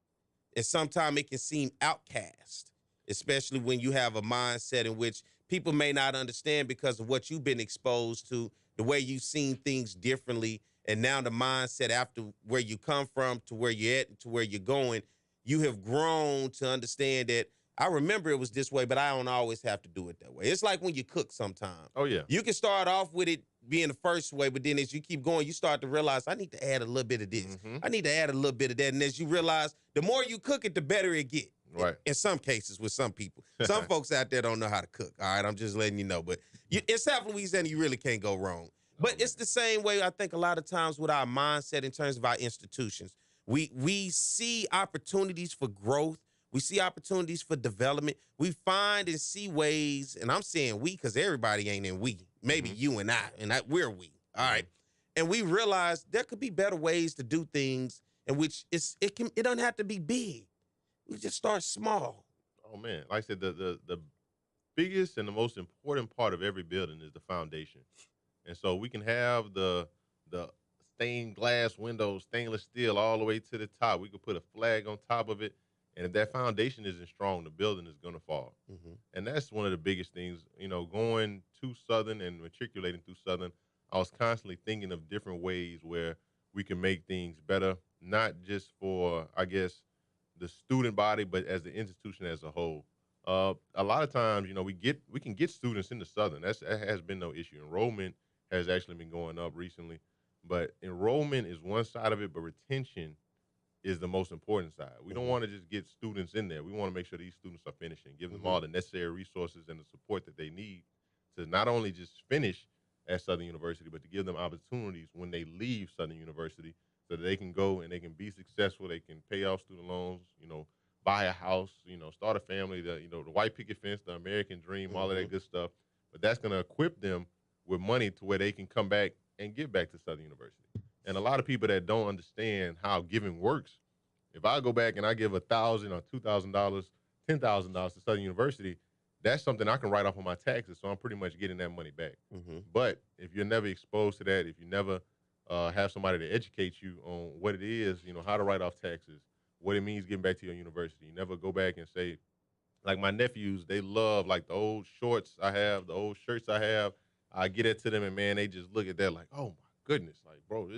And sometimes it can seem outcast, especially when you have a mindset in which people may not understand because of what you've been exposed to, the way you've seen things differently, and now the mindset after where you come from to where you're at to where you're going, you have grown to understand that I remember it was this way, but I don't always have to do it that way. It's like when you cook sometimes. Oh, yeah. You can start off with it being the first way, but then as you keep going, you start to realize, I need to add a little bit of this. Mm-hmm. I need to add a little bit of that. And as you realize, the more you cook it, the better it gets. Right. In some cases with some people. Some folks out there don't know how to cook. All right, I'm just letting you know. But in South Louisiana, you really can't go wrong. But it's the same way, I think, a lot of times with our mindset in terms of our institutions. We see opportunities for growth. We see opportunities for development. We find and see ways, and I'm saying we because everybody ain't in we. Maybe you and we're we. All right. And we realize there could be better ways to do things in which it doesn't have to be big. We just start small. Oh, man. Like I said, the biggest and the most important part of every building is the foundation. And so we can have the stained glass windows, stainless steel all the way to the top. We could put a flag on top of it. And if that foundation isn't strong, the building is going to fall. Mm-hmm. And that's one of the biggest things. Going to Southern and matriculating through Southern, I was constantly thinking of different ways where we can make things better, not just for, I guess, the student body, but as the institution as a whole. A lot of times, we can get students into Southern. That has been no issue. Enrollment has actually been going up recently. But enrollment is one side of it, but retention is the most important side. We don't want to just get students in there. We want to make sure these students are finishing, give them all the necessary resources and the support that they need to not only just finish at Southern University, but to give them opportunities when they leave Southern University so that they can go and they can be successful. They can pay off student loans, buy a house, start a family, the white picket fence, the American dream, all of that good stuff. But that's going to equip them with money to where they can come back and give back to Southern University. And a lot of people that don't understand how giving works, if I go back and I give $1,000 or $2,000, $10,000 to Southern University, that's something I can write off on my taxes, so I'm pretty much getting that money back. Mm-hmm. But if you're never exposed to that, if you never have somebody to educate you on what it is, how to write off taxes, what it means getting back to your university, you never go back and say, like my nephews, they love like the old shorts I have, the old shirts I have. I get it to them, and man, they just look at that like, oh my goodness, like, bro,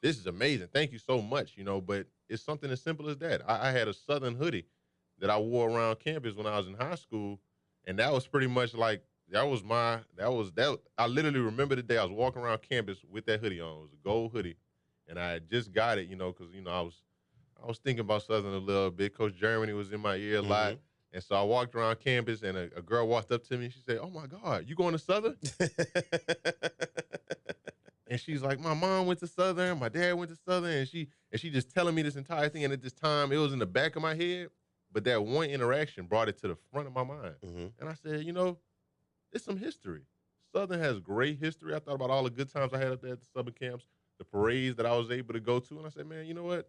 this is amazing. Thank you so much, but it's something as simple as that. I had a Southern hoodie that I wore around campus when I was in high school, And that was pretty much like, I literally remember the day I was walking around campus with that hoodie on. It was a gold hoodie. And I had just got it, because, I was thinking about Southern a little bit. Coach Germany was in my ear a lot. And so I walked around campus, and a girl walked up to me. She said, "Oh, my God, you going to Southern?" And she's like, "My mom went to Southern. My dad went to Southern." And she just telling me this entire thing. And at this time, it was in the back of my head. But that one interaction brought it to the front of my mind. And I said, it's some history. Southern has great history. I thought about all the good times I had up there at the Southern camps, the parades that I was able to go to. And I said, man, you know what?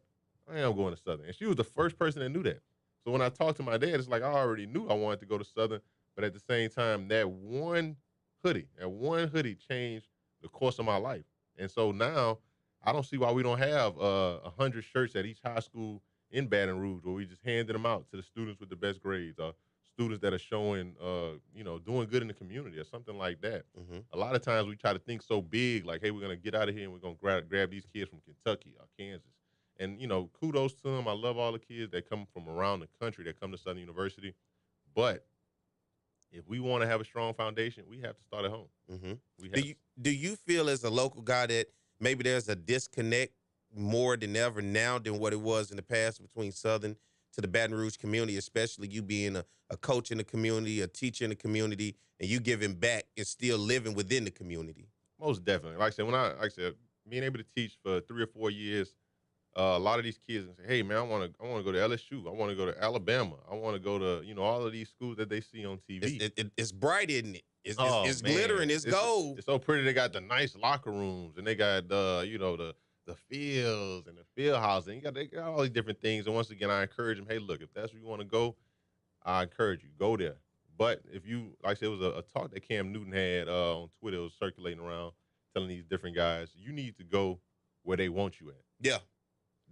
I am going to Southern. And she was the first person that knew that. So when I talked to my dad, it's like I already knew I wanted to go to Southern. But at the same time, that one hoodie changed the course of my life. And so now I don't see why we don't have 100 shirts at each high school in Baton Rouge where we just handed them out to the students with the best grades, or students that are showing, doing good in the community or something like that. A lot of times we try to think so big, like, hey, we're going to get out of here and we're going to grab these kids from Kentucky or Kansas. And, kudos to them. I love all the kids that come from around the country that come to Southern University. But if we want to have a strong foundation, we have to start at home. Do you feel as a local guy that maybe there's a disconnect more than ever now than what it was in the past between Southern to the Baton Rouge community, especially you being a coach in the community, a teacher in the community, and you giving back and still living within the community? Most definitely. Like I said, being able to teach for 3 or 4 years, a lot of these kids say, hey, man, I want to go to LSU. I want to go to Alabama. I want to go to, all of these schools that they see on TV. It's bright, isn't it? It's glittering. It's gold. It's so pretty. They got the nice locker rooms, and they got the fields and the field house, and they got all these different things. And once again, I encourage them, hey, look, if that's where you want to go, I encourage you, go there. But if you, like I said, it was a talk that Cam Newton had on Twitter. It was circulating around, telling these different guys, you need to go where they want you at. Yeah.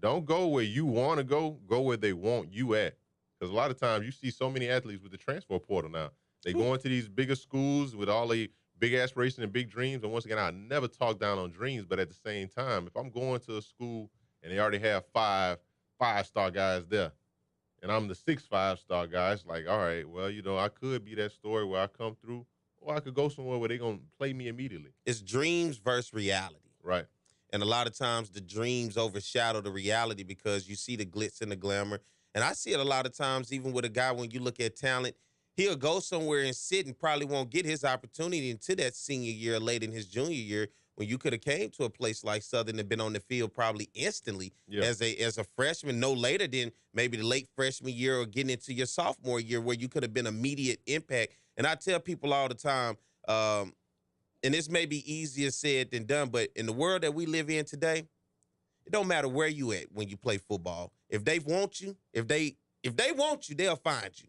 Don't go where you want to go where they want you at. Because a lot of times you see so many athletes with the transfer portal now. They go into these bigger schools with all the big aspirations and big dreams. And once again, I never talk down on dreams, but at the same time, if I'm going to a school and they already have five-star guys there, and I'm the 6 5-star guy, it's like, all right, well, I could be that story where I come through, or I could go somewhere where they're going to play me immediately. It's dreams versus reality. Right. And a lot of times the dreams overshadow the reality because you see the glitz and the glamour. And I see it a lot of times, even with a guy, when you look at talent, he'll go somewhere and sit and probably won't get his opportunity until that senior year or late in his junior year, when you could have came to a place like Southern and been on the field probably instantly as a freshman, no later than maybe the late freshman year or getting into your sophomore year, where you could have been immediate impact. And I tell people all the time, and this may be easier said than done, but in the world that we live in today, it don't matter where you at when you play football. If they want you, if they want you, they'll find you.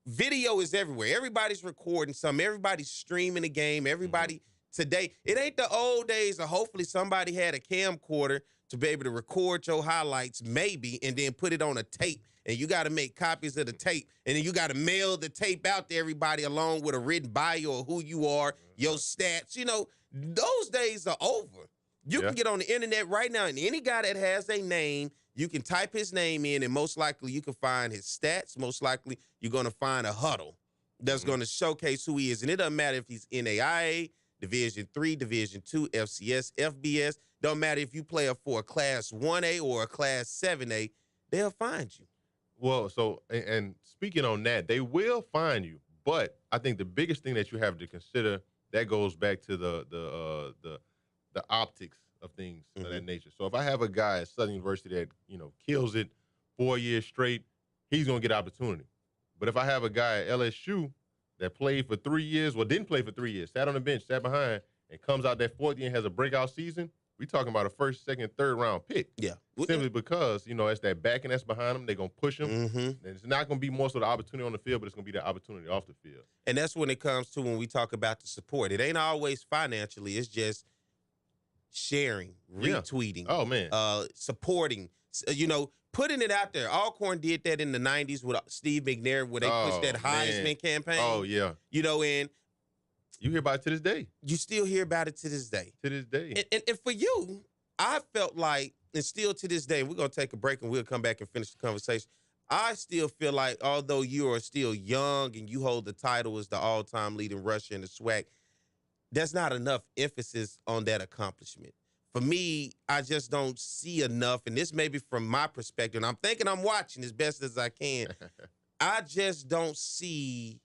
Video is everywhere. Everybody's recording something. Everybody's streaming the game. Everybody today, it ain't the old days of hopefully somebody had a camcorder to be able to record your highlights maybe and then put it on a tape. And you got to make copies of the tape. And then you got to mail the tape out to everybody along with a written bio of who you are, your stats. Those days are over. You can get on the internet right now, and any guy that has a name, you can type his name in, and most likely you can find his stats. Most likely you're going to find a huddle that's going to showcase who he is. And it doesn't matter if he's NAIA, Division III, Division II, FCS, FBS. Don't matter if you play for a Class 1A or a Class 7A, they'll find you. Well, so, and speaking on that, they will find you. But I think the biggest thing that you have to consider, that goes back to the optics of things of that nature. So if I have a guy at Southern University that, kills it 4 years straight, he's going to get opportunity. But if I have a guy at LSU that played for 3 years, didn't play for 3 years, sat on the bench, sat behind, and comes out that 4th year and has a breakout season, we talking about a 1st, 2nd, 3rd round pick. Yeah. Simply because, it's that backing that's behind them. They're going to push them. And it's not going to be more so the opportunity on the field, but it's going to be the opportunity off the field. And that's when it comes to when we talk about the support. It ain't always financially. It's just sharing, retweeting. Oh, man. Supporting, putting it out there. Alcorn did that in the 90s with Steve McNair, where they pushed that Heisman campaign. Oh, yeah. And you hear about it to this day. You still hear about it to this day. To this day. And for you, I felt like, and still to this day, we're going to take a break and we'll come back and finish the conversation. I still feel like although you are still young and you hold the title as the all-time leading rusher in the SWAC, there's not enough emphasis on that accomplishment. For me, I just don't see enough, and this may be from my perspective, and I'm thinking I'm watching as best as I can. I just don't see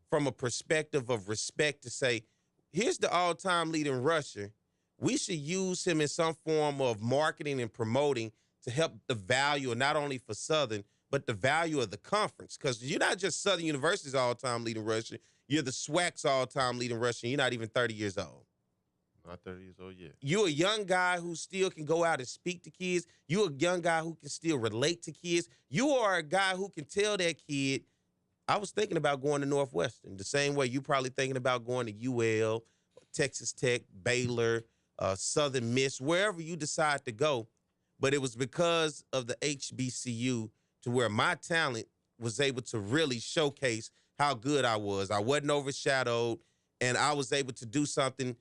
from a perspective of respect to say, here's the all-time leading rusher. We should use him in some form of marketing and promoting to help the value, not only for Southern, but the value of the conference. Because you're not just Southern University's all-time leading rusher. You're the SWAC's all-time leading rusher. You're not even 30 years old. Not 30 years old yet. You're a young guy who still can go out and speak to kids. You're a young guy who can still relate to kids. You are a guy who can tell that kid, I was thinking about going to Northwestern, the same way you probably thinking about going to UL, Texas Tech, Baylor, Southern Miss, wherever you decide to go. But it was because of the HBCU to where my talent was able to really showcase how good I was. I wasn't overshadowed, and I was able to do something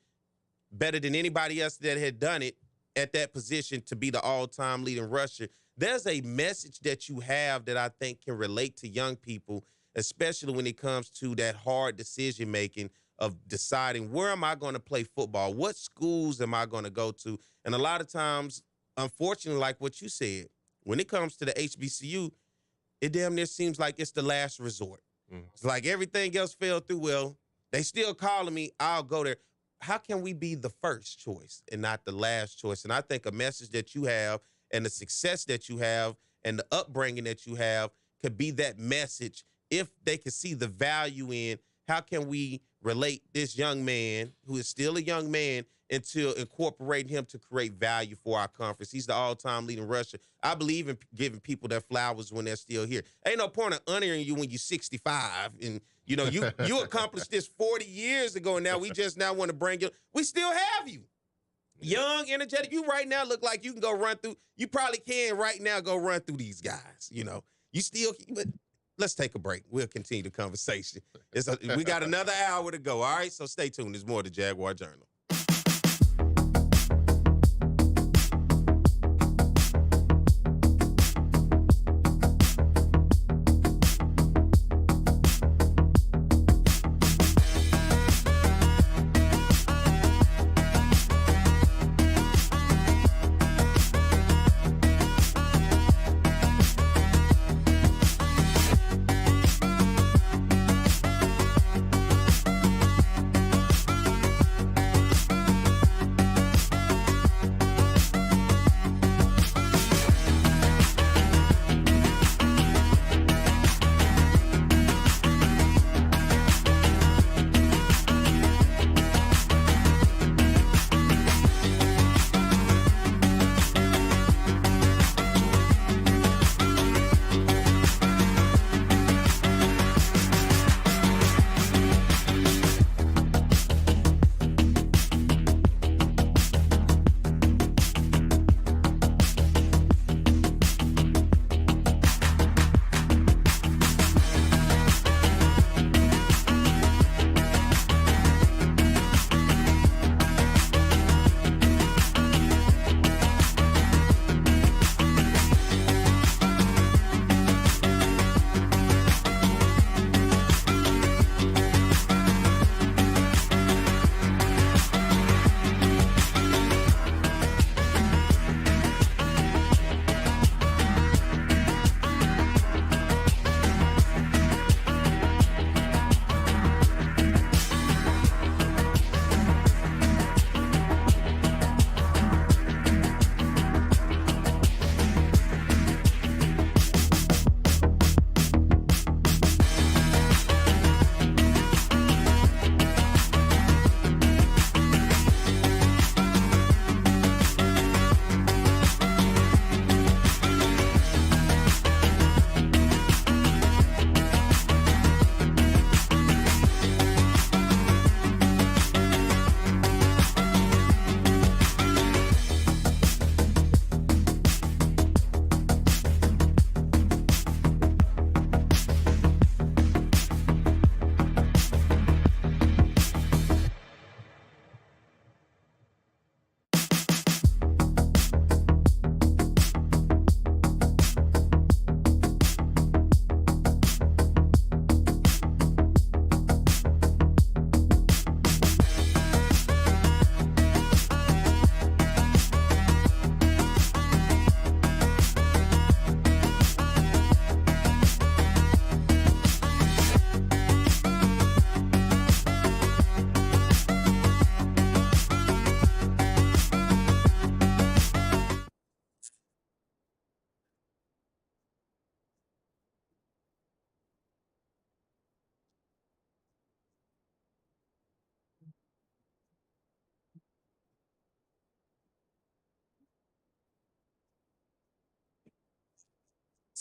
better than anybody else that had done it at that position to be the all-time leading rusher. There's a message that you have that I think can relate to young people, especially when it comes to that hard decision-making of deciding, where am I going to play football? What schools am I going to go to? And a lot of times, unfortunately, like what you said, when it comes to the HBCU, it damn near seems like it's the last resort. It's like everything else fell through. Well, they still calling me. I'll go there. How can we be the first choice and not the last choice? And I think a message that you have and the success that you have and the upbringing that you have could be that message if they could see the value in how can we relate this young man, who is still a young man, into incorporating him to create value for our conference. He's the all-time leading rusher. I believe in giving people their flowers when they're still here. Ain't no point of honoring you when you're 65 and you know, you accomplished this 40 years ago, and now we just now want to bring you. We still have you. Young, energetic. You right now look like you can go run through. You probably can right now go run through these guys. You know, you still, but let's take a break. We'll continue the conversation. We got another hour to go, all right? So stay tuned. There's more of the Jaguar Journal.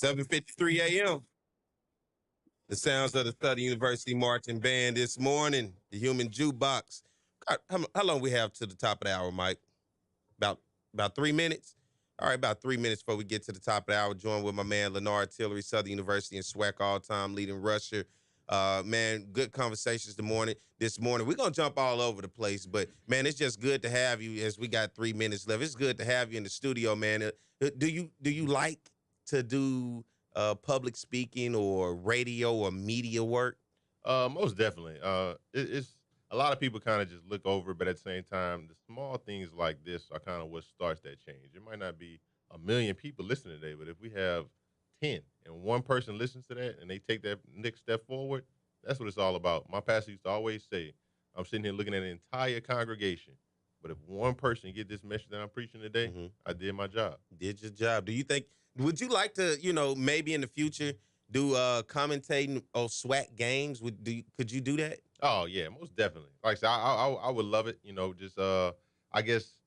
7:53 a.m. The sounds of the Southern University Marching Band this morning. The Human Jukebox. God, how long we have to the top of the hour, Mike? About 3 minutes? All right, about 3 minutes before we get to the top of the hour. Joined with my man, Lenard Tillary, Southern University and SWAC all-time leading rusher. Man, good conversations this morning. We're going to jump all over the place, but, man, it's just good to have you as we got 3 minutes left. It's good to have you in the studio, man. Do you like to do public speaking or radio or media work? Most definitely. It's a lot of people kind of just look over, but at the same time, the small things like this are kind of what starts that change. It might not be 1 million people listening today, but if we have 10 and one person listens to that and they take that next step forward, that's what it's all about. My pastor used to always say, I'm sitting here looking at an entire congregation, but if one person get this message that I'm preaching today, I did my job. Did your job. Would you like to, maybe in the future do commentating on SWAC games? Could you do that? Oh yeah, most definitely. Like I said, I would love it. Just I guess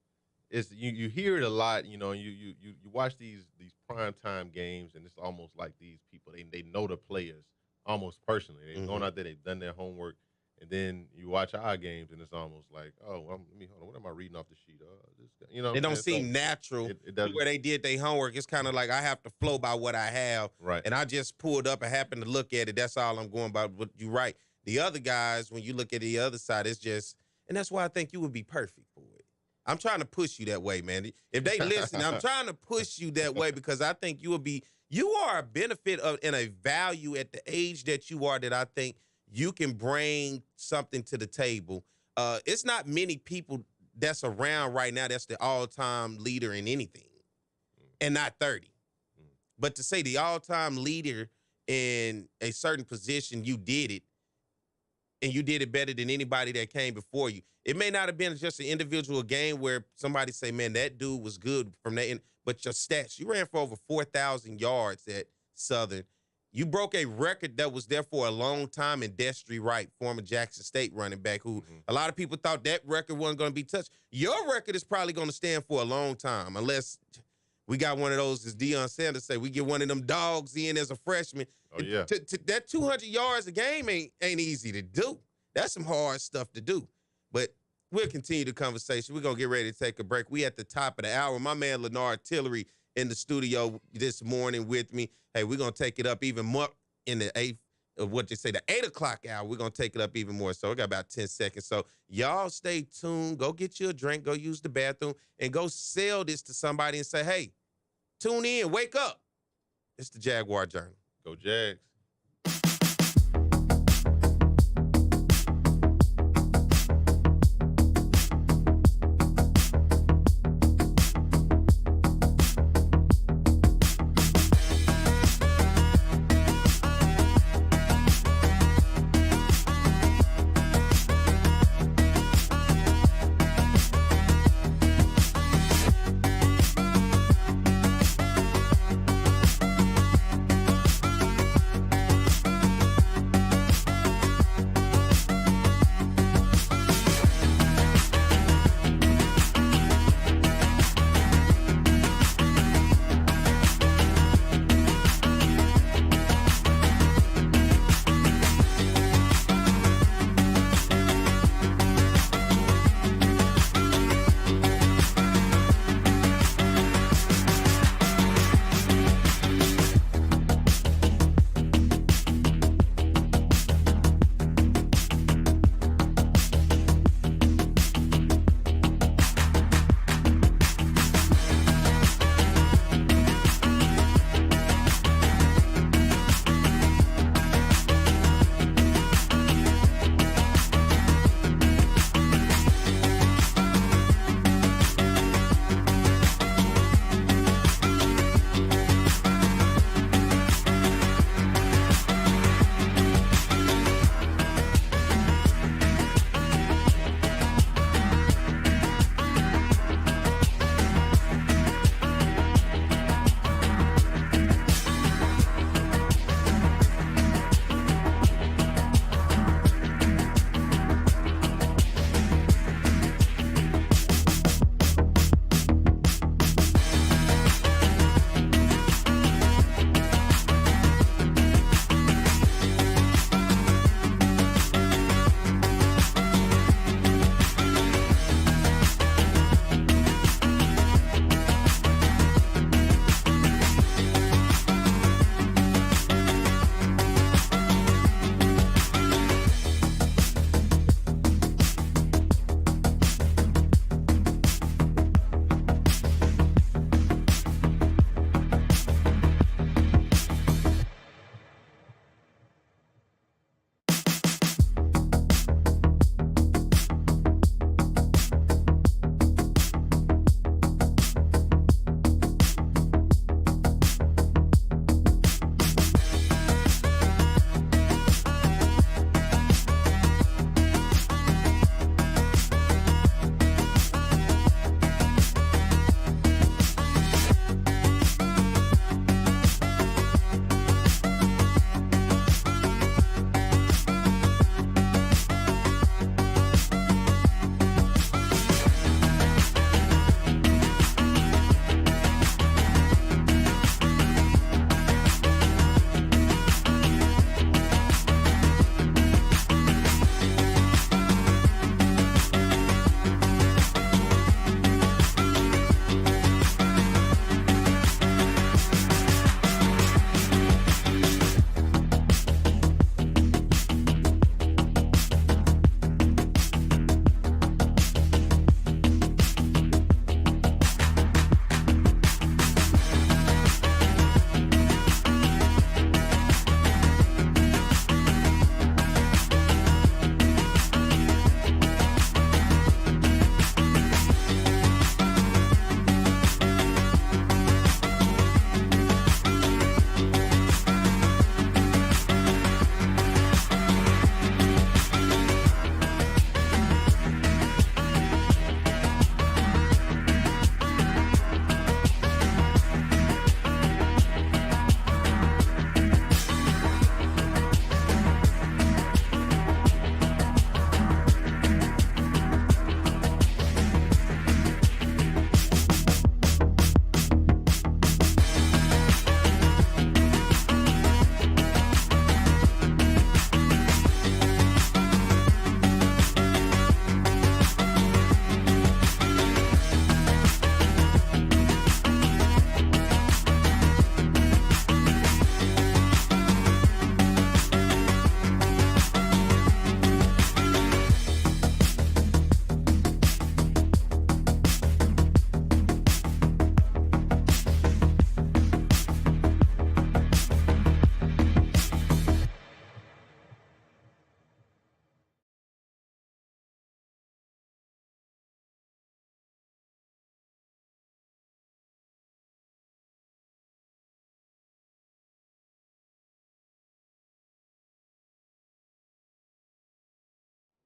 it's you hear it a lot. You watch these primetime games, and it's almost like these people they know the players almost personally. They've gone out there, they've done their homework, and then you watch our games, and it's almost like, hold on. What am I reading off the sheet? This guy, It don't seem natural. It doesn't. Where they did their homework. It's kind of like I have to flow by what I have, Right. And I just pulled up and happened to look at it. That's all I'm going by. What you right. The other guys, when you look at the other side, it's just, and that's why I think you would be perfect for it. I'm trying to push you that way, man. If they listen, I'm trying to push you that way because I think you are a benefit of and a value at the age that you are that I think you can bring something to the table. It's not many people that's around right now that's the all-time leader in anything and not 30. But to say the all-time leader in a certain position, you did it, and you did it better than anybody that came before you. It may not have been just an individual game where somebody say, man, that dude was good from that end, but your stats, you ran for over 4,000 yards at Southern. You broke a record that was there for a long time in Destry Wright, former Jackson State running back, who a lot of people thought that record wasn't going to be touched. Your record is probably going to stand for a long time unless we got one of those, as Deion Sanders say, we get one of them dogs in as a freshman. Oh, yeah. That 200 yards a game ain't easy to do. That's some hard stuff to do. But we'll continue the conversation. We're going to get ready to take a break. We at the top of the hour. My man, Lenard Tillary, in the studio this morning with me. Hey, we're going to take it up even more in the 8 o'clock hour. We're going to take it up even more. So we got about 10 seconds. So y'all stay tuned. Go get you a drink. Go use the bathroom. And go sell this to somebody and say, hey, tune in. Wake up. It's the Jaguar Journal. Go Jags.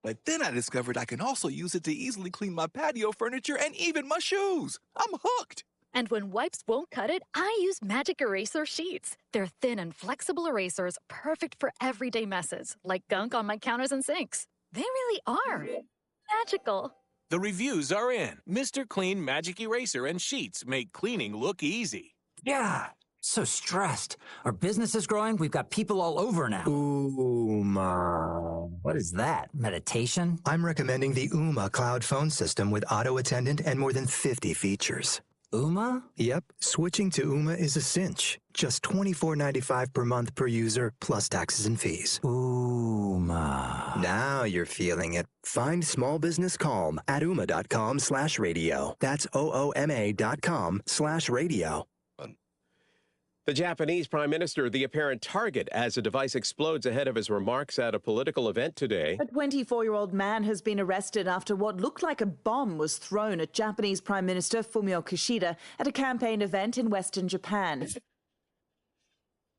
But then I discovered I can also use it to easily clean my patio furniture and even my shoes. I'm hooked. And when wipes won't cut it, I use Magic Eraser Sheets. They're thin and flexible erasers, perfect for everyday messes, like gunk on my counters and sinks. They really are magical. The reviews are in. Mr. Clean Magic Eraser and Sheets make cleaning look easy. Yeah, so stressed. Our business is growing. We've got people all over now. Uma. What is that? Meditation? I'm recommending the Uma cloud phone system with auto attendant and more than 50 features. Uma? Yep, switching to Uma is a cinch. Just $24.95 per month per user, plus taxes and fees. Uma. Now you're feeling it. Find small business calm at Uma.com/radio. That's OOMA.com/radio. The Japanese Prime Minister, the apparent target as a device explodes ahead of his remarks at a political event today. A 24-year-old man has been arrested after what looked like a bomb was thrown at Japanese Prime Minister Fumio Kishida at a campaign event in Western Japan.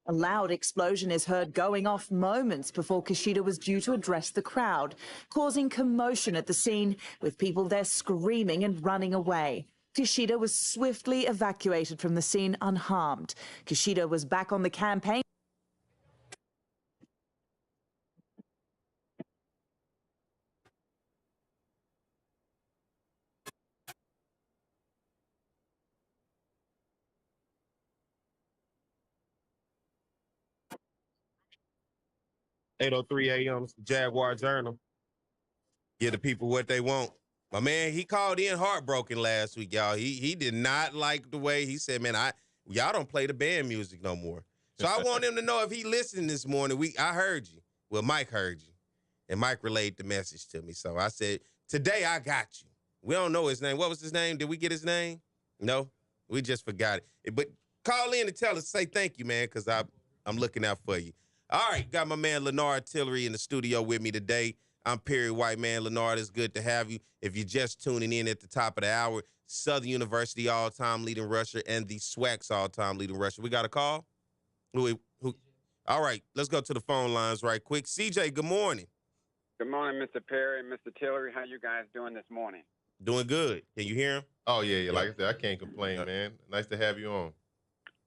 A loud explosion is heard going off moments before Kishida was due to address the crowd, causing commotion at the scene, with people there screaming and running away. Kishida was swiftly evacuated from the scene unharmed. Kishida was back on the campaign. $8:03 a.m. It's the Jaguar Journal. Give the people what they want. My man, he called in heartbroken last week, y'all. He did not like the way he said, man, y'all don't play the band music no more. So I want him to know if he listened this morning. I heard you. Well, Mike heard you. And Mike relayed the message to me. So I said, today I got you. We don't know his name. What was his name? Did we get his name? No, we just forgot it. But call in and tell us, say thank you, man, because I'm looking out for you. All right, got my man Lenard Tillary in the studio with me today. I'm Perry White, man. Lenard, it's good to have you. If you're just tuning in at the top of the hour, Southern University all-time leading rusher and the SWAC's all-time leading rusher. We got a call? Who? All right, let's go to the phone lines right quick. CJ, good morning. Good morning, Mr. Perry and Mr. Tillery. How you guys doing this morning? Doing good. Can you hear him? Oh, yeah. Like I said, I can't complain, man. Nice to have you on.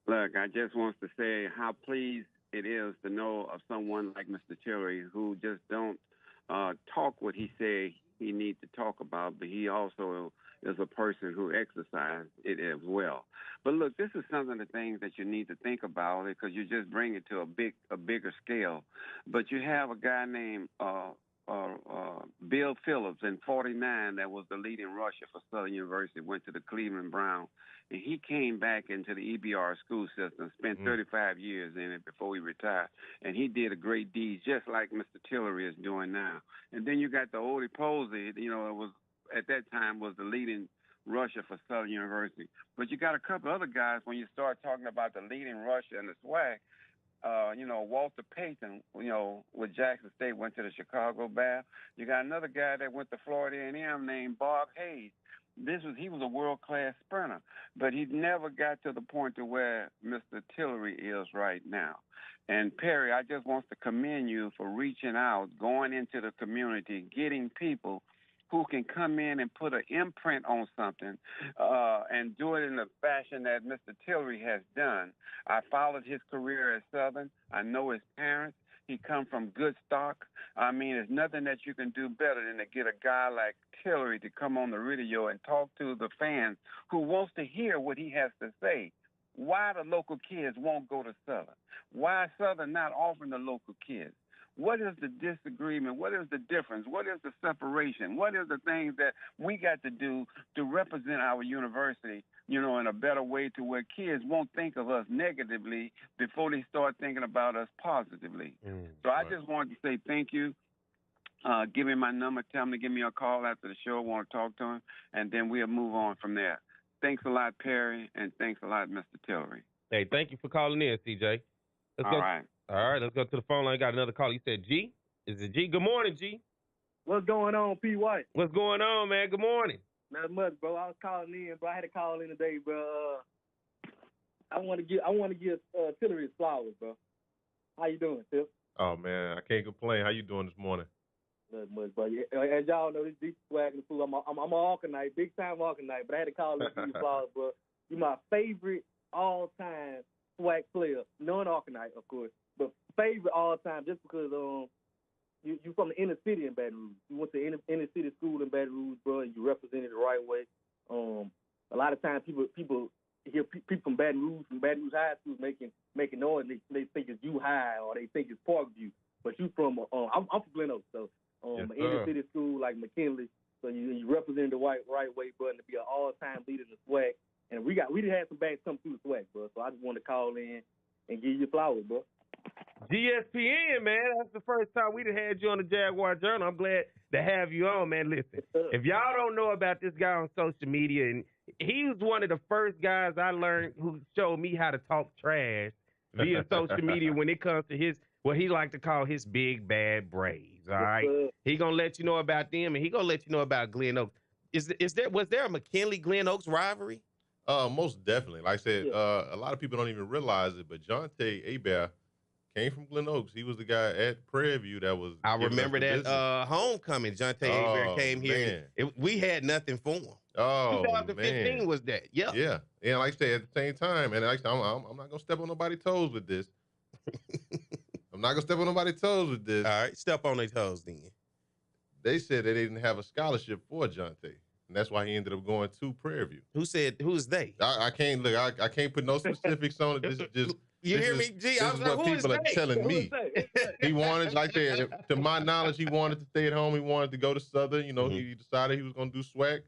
Look, I just want to say how pleased it is to know of someone like Mr. Tillery who just don't talk what he say he needs to talk about, but he also is a person who exercises it as well. But look, this is some of the things that you need to think about because you just bring it to a bigger scale. But you have a guy named Bill Phillips in '49 that was the leading rusher for Southern University, went to the Cleveland Browns, and he came back into the EBR school system, spent 35 years in it before he retired, and he did a great deed just like Mr. Tillery is doing now. And then you got the Odie Posey, it was at that time was the leading rusher for Southern University. But you got a couple other guys when you start talking about the leading rusher in the SWAC. Walter Payton, with Jackson State, went to the Chicago Bears. You got another guy that went to Florida A&M named Bob Hayes. He was a world-class sprinter, but he never got to the point to where Mr. Tillery is right now. And Perry, I just want to commend you for reaching out, going into the community, getting people who can come in and put an imprint on something and do it in the fashion that Mr. Tillery has done. I followed his career at Southern. I know his parents. He come from good stock. I mean, there's nothing that you can do better than to get a guy like Tillery to come on the radio and talk to the fans who wants to hear what he has to say. Why the local kids won't go to Southern? Why Southern not offering the local kids? What is the disagreement? What is the difference? What is the separation? What is the things that we got to do to represent our university, in a better way to where kids won't think of us negatively before they start thinking about us positively? So I just wanted to say thank you. Give me my number. Tell him to give me a call after the show. I want to talk to him, and then we'll move on from there. Thanks a lot, Perry, and thanks a lot, Mr. Tillery. Hey, thank you for calling in, CJ. All right. All right, let's go to the phone line. Got another call. You said G? Is it G? Good morning, G. What's going on, P. White? What's going on, man? Good morning. Not much, bro. I was calling in, bro. I had to call in today, bro. I want to give Tillery his flowers, bro. How you doing, Tip? Oh, man, I can't complain. How you doing this morning? Not much, but as y'all know, this deep swag and fool. I'm an Arcanite, big time Arcanite, but I had to call it you flowers, bro. You my favorite all time swag player, non-Arcanite, of course, but favorite all time just because you from the inner city in Baton Rouge. You went to inner city school in Baton Rouge, bro, and you represented the right way. A lot of times people hear people from Baton Rouge high schools making noise, and they think it's U High or they think it's Parkview. But you from I'm from Glen Oaks, so inner city school like McKinley. So you represent the right way, bro, and to be an all-time leader in the SWAC. And we did have some bands come through the SWAC, bro. So I just wanted to call in and give you flowers, bro. GSPN, man, that's the first time we done had you on the Jaguar Journal. I'm glad to have you on, man. Listen, if y'all don't know about this guy on social media, and he was one of the first guys I learned who showed me how to talk trash via social media when it comes to what he like to call his big bad Braves. All right, he gonna let you know about them, and he gonna let you know about Glen Oaks. Was there a McKinley Glen Oaks rivalry? Most definitely. Like I said, a lot of people don't even realize it, but Jonte Hebert came from Glen Oaks. He was the guy at Prairie View that was. I remember that homecoming. Jonte Hebert came here. We had nothing for him. 2015 was that? Yeah. Yeah. And like I said, at the same time, and like, I'm not gonna step on nobody's toes with this. I'm not gonna step on nobody's toes with this. All right, step on their toes then. They said they didn't have a scholarship for Jonte, and that's why he ended up going to Prairie View. Who's they? I can't look. I can't put no specifics on it. This is just. You hear me, G? This is what people are telling me. He wanted, like I said, to my knowledge, he wanted to stay at home. He wanted to go to Southern. You know, he decided he was going to do SWAC.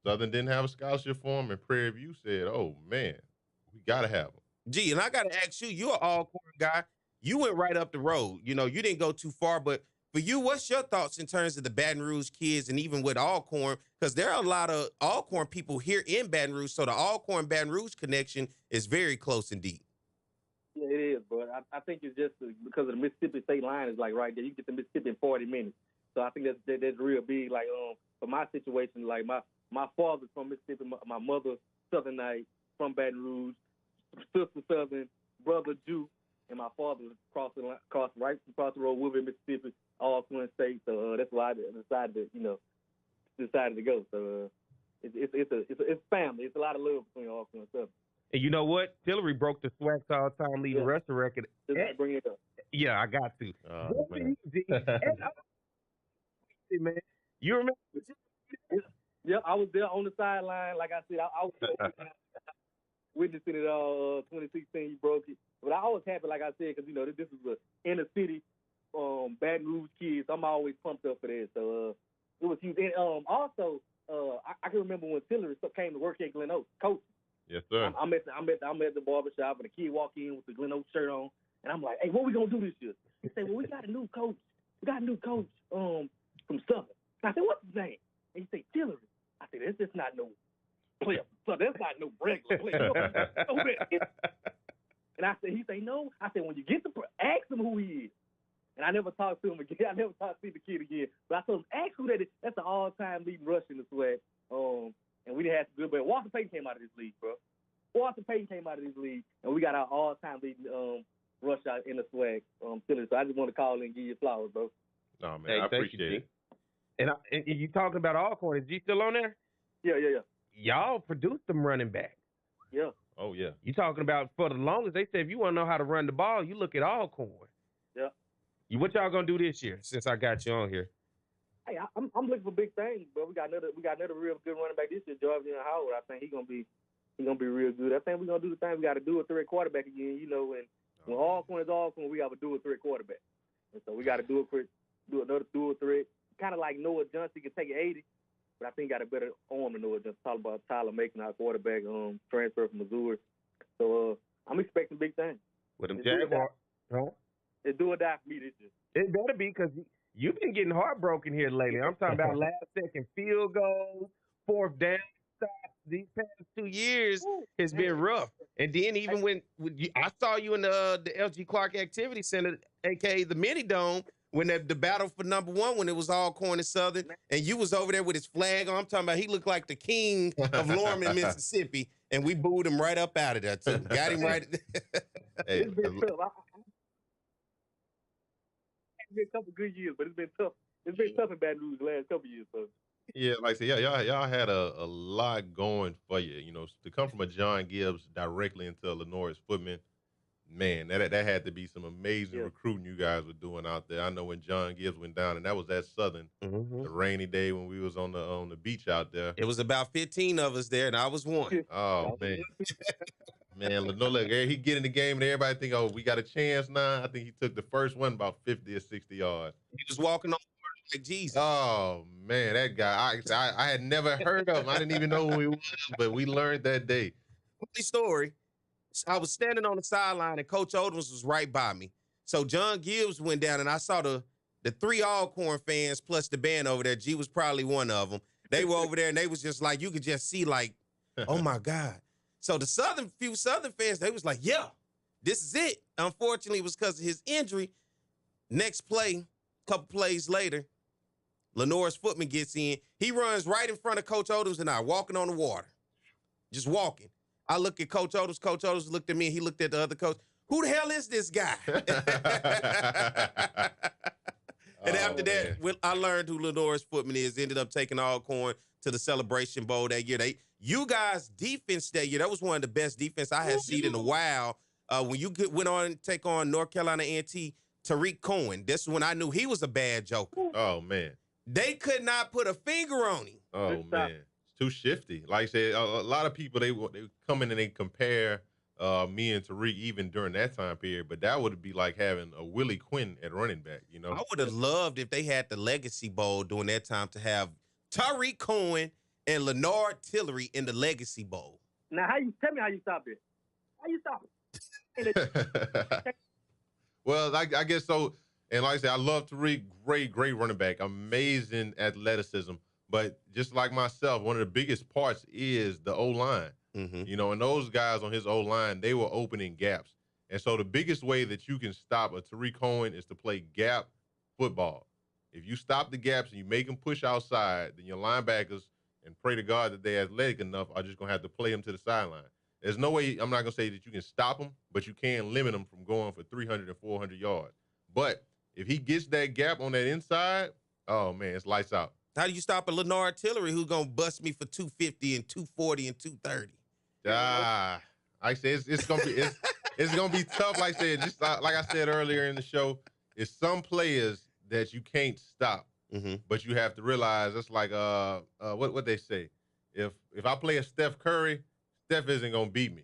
Southern didn't have a scholarship for him, and Prairie View said, "Oh man, we got to have him." G, and I got to ask you, you're an all-corn guy. You went right up the road. You know, you didn't go too far, but for you, what's your thoughts in terms of the Baton Rouge kids and even with Alcorn? Because there are a lot of Alcorn people here in Baton Rouge, so the Alcorn-Baton Rouge connection is very close and deep. Yeah, it is, but I think it's just because of the Mississippi state line is like right there. You get to Mississippi in 40 minutes. So I think that's real big. Like for my situation, like my father's from Mississippi, my mother Southernite from Baton Rouge, sister Southern, brother Jew, and my father was right across the road, Woodbury, Mississippi, all twin states. So that's why I decided to go. So it's family. It's a lot of love between all twin Southern. And you know what? Tillery broke the SWAC's all-time leading rusher record. Bring it up. Yeah, I got to. Man, you remember? Yeah, I was there on the sideline. Like I said, I was witnessing it all. 2016, you broke it. But I was happy, like I said, because, you know, this is the inner city Baton Rouge kids. I'm always pumped up for that. So it was huge. And also, I can remember when Tillery came to work at Glen Oaks, coaching. Yes, sir. I'm at the barbershop, and the kid walked in with the Glen Oaks shirt on, and I'm like, "Hey, what we gonna do this year?" He said, "Well, we got a new coach. From Southern." I said, "What's his name?" And he said, "Tillery." I said, "That's just not no player. So that's not no regular player." And I said, "He said no." I said, "When you get to ask him who he is." And I never talked to him again. I never talked to the kid again. But I told him, "Ask who that is." That's an all-time leading rusher in the SWAC. And we didn't have to do it, but Walter Payton came out of this league, bro. Walter Payton came out of this league, and we got our all-time leading rush out in the SWAC. So I just want to call in and give you flowers, bro. No, man, I appreciate it. And you talking about Alcorn. Is G still on there? Yeah. Y'all produced them running back. Yeah. Oh, yeah. You talking about for the longest, they said if you want to know how to run the ball, you look at Alcorn. Yeah. What y'all going to do this year since I got you on here? Hey, I'm looking for big things, but we got another real good running back this year, Jordan Howard. I think he's gonna be real good. I think we're gonna do the thing. We got to do a threat quarterback again. You know, when Alcorn is Alcorn, we got to do a threat quarterback. And so we got to do another dual threat, kind of like Noah Johnson can take it 80, but I think he got a better arm than Noah Johnson. Talk about Tyler Macon, our quarterback, transfer from Missouri. So I'm expecting big things. With them Jaguar, It's do or die for me this year. It better be because you've been getting heartbroken here lately. I'm talking about last-second field goals, fourth down stops. These past 2 years has been rough. And then even when I saw you in the LG Clark Activity Center, a.k.a. the Mini Dome, when the battle for number one, when it was Alcorn and Southern, and you was over there with his flag on. I'm talking about he looked like the king of Lorman, Mississippi, and we booed him right up out of there, too. Got him right. It's been tough. It's been a couple good years, but it's been tough It's been tough in Baton Rouge the last couple years, so. Yeah, like I said, y'all had a lot going for you. You know, to come from a John Gibbs directly into a Lenard Footman, man, that had to be some amazing recruiting you guys were doing out there. I know when John Gibbs went down, and that was at Southern, the rainy day when we was on the beach out there. It was about 15 of us there, and I was one. Oh man, man, look, he get in the game, and everybody think, oh, we got a chance now. I think he took the first one about 50 or 60 yards. He was walking on like Jesus. Oh man, that guy! I had never heard of him. I didn't even know who he was, but we learned that day. Funny story. I was standing on the sideline, and Coach Odoms was right by me. So John Gibbs went down, and I saw the 3 Alcorn fans plus the band over there. G was probably one of them. They were over there, and they was just like, you could just see like, oh my God. So the few Southern fans, they was like, yeah, this is it. Unfortunately, it was because of his injury. Next play, couple plays later, Lenard's Footman gets in. He runs right in front of Coach Odoms and I, walking on the water. Just walking. I look at Coach Odoms. Coach Odoms looked at me, and he looked at the other coach. Who the hell is this guy? And after that, I learned who Lenard's Footman is. Ended up taking Alcorn to the Celebration Bowl that year. You guys' defense that year, that was one of the best defense I had seen in a while. When you went on to take on North Carolina A&T, Tariq Cohen, this is when I knew he was a bad joker. Oh, man. They could not put a finger on him. Oh, man. It's too shifty. Like I said, a lot of people, they come in and they compare me and Tariq even during that time period, but that would be like having a Willie Quinn at running back, you know? I would have loved if they had the Legacy Bowl during that time to have Tariq Cohen and Lenard Tillary in the Legacy Bowl. Now, tell me how you stop it? How you stop it? Well, I guess so. And like I said, I love Tariq, great running back, amazing athleticism. But just like myself, one of the biggest parts is the O-line. Mm-hmm. You know, and those guys on his O-line, they were opening gaps. And so the biggest way that you can stop a Tariq Cohen is to play gap football. If you stop the gaps and you make them push outside, then your linebackers, and pray to God that they're athletic enough, are just going to have to play them to the sideline. There's no way, I'm not going to say that you can stop them, but you can limit them from going for 300 and 400 yards. But if he gets that gap on that inside, oh, man, it's lights out. How do you stop a Lenard Tillary who's going to bust me for 250 and 240 and 230? I say it's gonna be it's gonna be tough. Like I said, just like I said earlier in the show, it's some players that you can't stop, but you have to realize it's like what they say. If I play a Steph Curry, Steph isn't gonna beat me.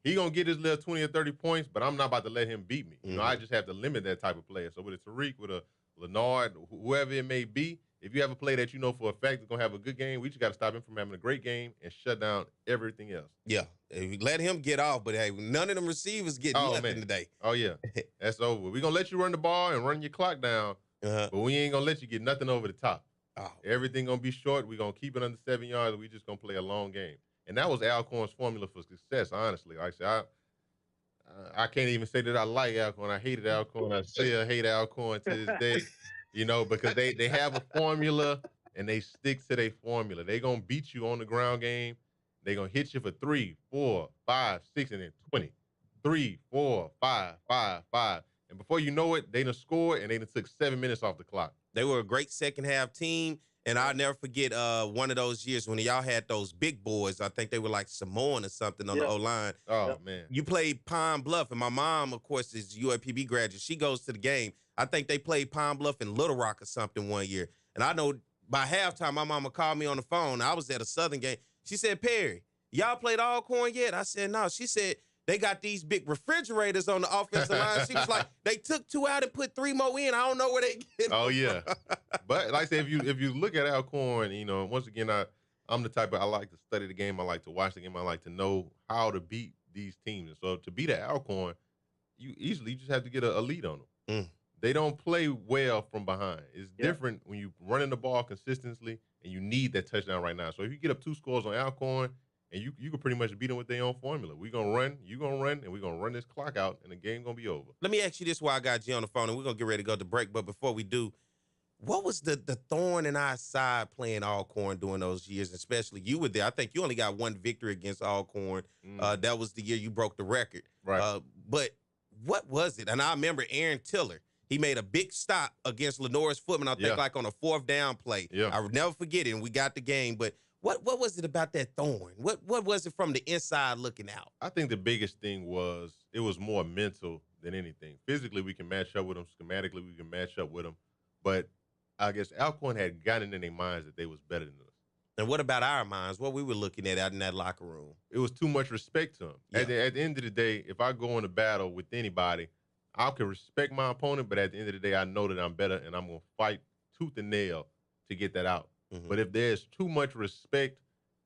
He gonna get his little 20 or 30 points, but I'm not about to let him beat me. You know, I just have to limit that type of player. So with a Tariq, with a Lenard, whoever it may be, if you have a play that you know for a fact is going to have a good game, we just got to stop him from having a great game and shut down everything else. Yeah. Let him get off, but hey, none of them receivers get nothing today. Oh, yeah. That's over. We're going to let you run the ball and run your clock down, but we ain't going to let you get nothing over the top. Everything going to be short. We're going to keep it under 7 yards, and we just going to play a long game. And that was Alcorn's formula for success, honestly. Like I said, I can't even say that I like Alcorn. I hated Alcorn. I still hate Alcorn to this day. You know, because they have a formula and they stick to their formula. They're going to beat you on the ground game. They're going to hit you for 3, 4, 5, 6, and then 20. 3, 4, 5, 5, 5. And before you know it, they done scored and they done took 7 minutes off the clock. They were a great second half team. And I'll never forget one of those years when y'all had those big boys. I think they were like Samoan or something on the O-line. Oh, man. You played Pine Bluff. And my mom, of course, is UAPB graduate. She goes to the game. I think they played Pine Bluff and Little Rock or something one year. And I know by halftime, my mama called me on the phone. I was at a Southern game. She said, Perry, y'all played Alcorn yet? I said, no. She said, they got these big refrigerators on the offensive line. She was like, they took 2 out and put 3 more in. I don't know where they get them. Oh, yeah. But like I said, if you look at Alcorn, you know, once again, I'm the type of, I like to study the game. I like to watch the game. I like to know how to beat these teams. And so to beat Alcorn, you just have to get a lead on them. They don't play well from behind. It's different when you running the ball consistently and you need that touchdown right now. So if you get up 2 scores on Alcorn, and you can pretty much beat them with their own formula. We're going to run, you're going to run, and we're going to run this clock out, and the game's going to be over. Let me ask you this while I got you on the phone, and we're going to get ready to go to break. But before we do, what was the thorn in our side playing Alcorn during those years, especially you were there? I think you only got 1 victory against Alcorn. That was the year you broke the record. Right. But what was it? And I remember Aaron Tiller. He made a big stop against Lenore's Footman, I think, like on a 4th down play. Yeah. I would never forget it, and we got the game. But what was it about that thorn? What was it from the inside looking out? I think the biggest thing was it was more mental than anything. Physically, we can match up with them. Schematically, we can match up with them. But I guess Alcorn had gotten in their minds that they was better than us. And what about our minds? What we were looking at out in that locker room? It was too much respect to them. Yeah. At the end of the day, if I go into battle with anybody, I can respect my opponent, but at the end of the day, I know that I'm better, and I'm going to fight tooth and nail to get that out. Mm-hmm. But if there's too much respect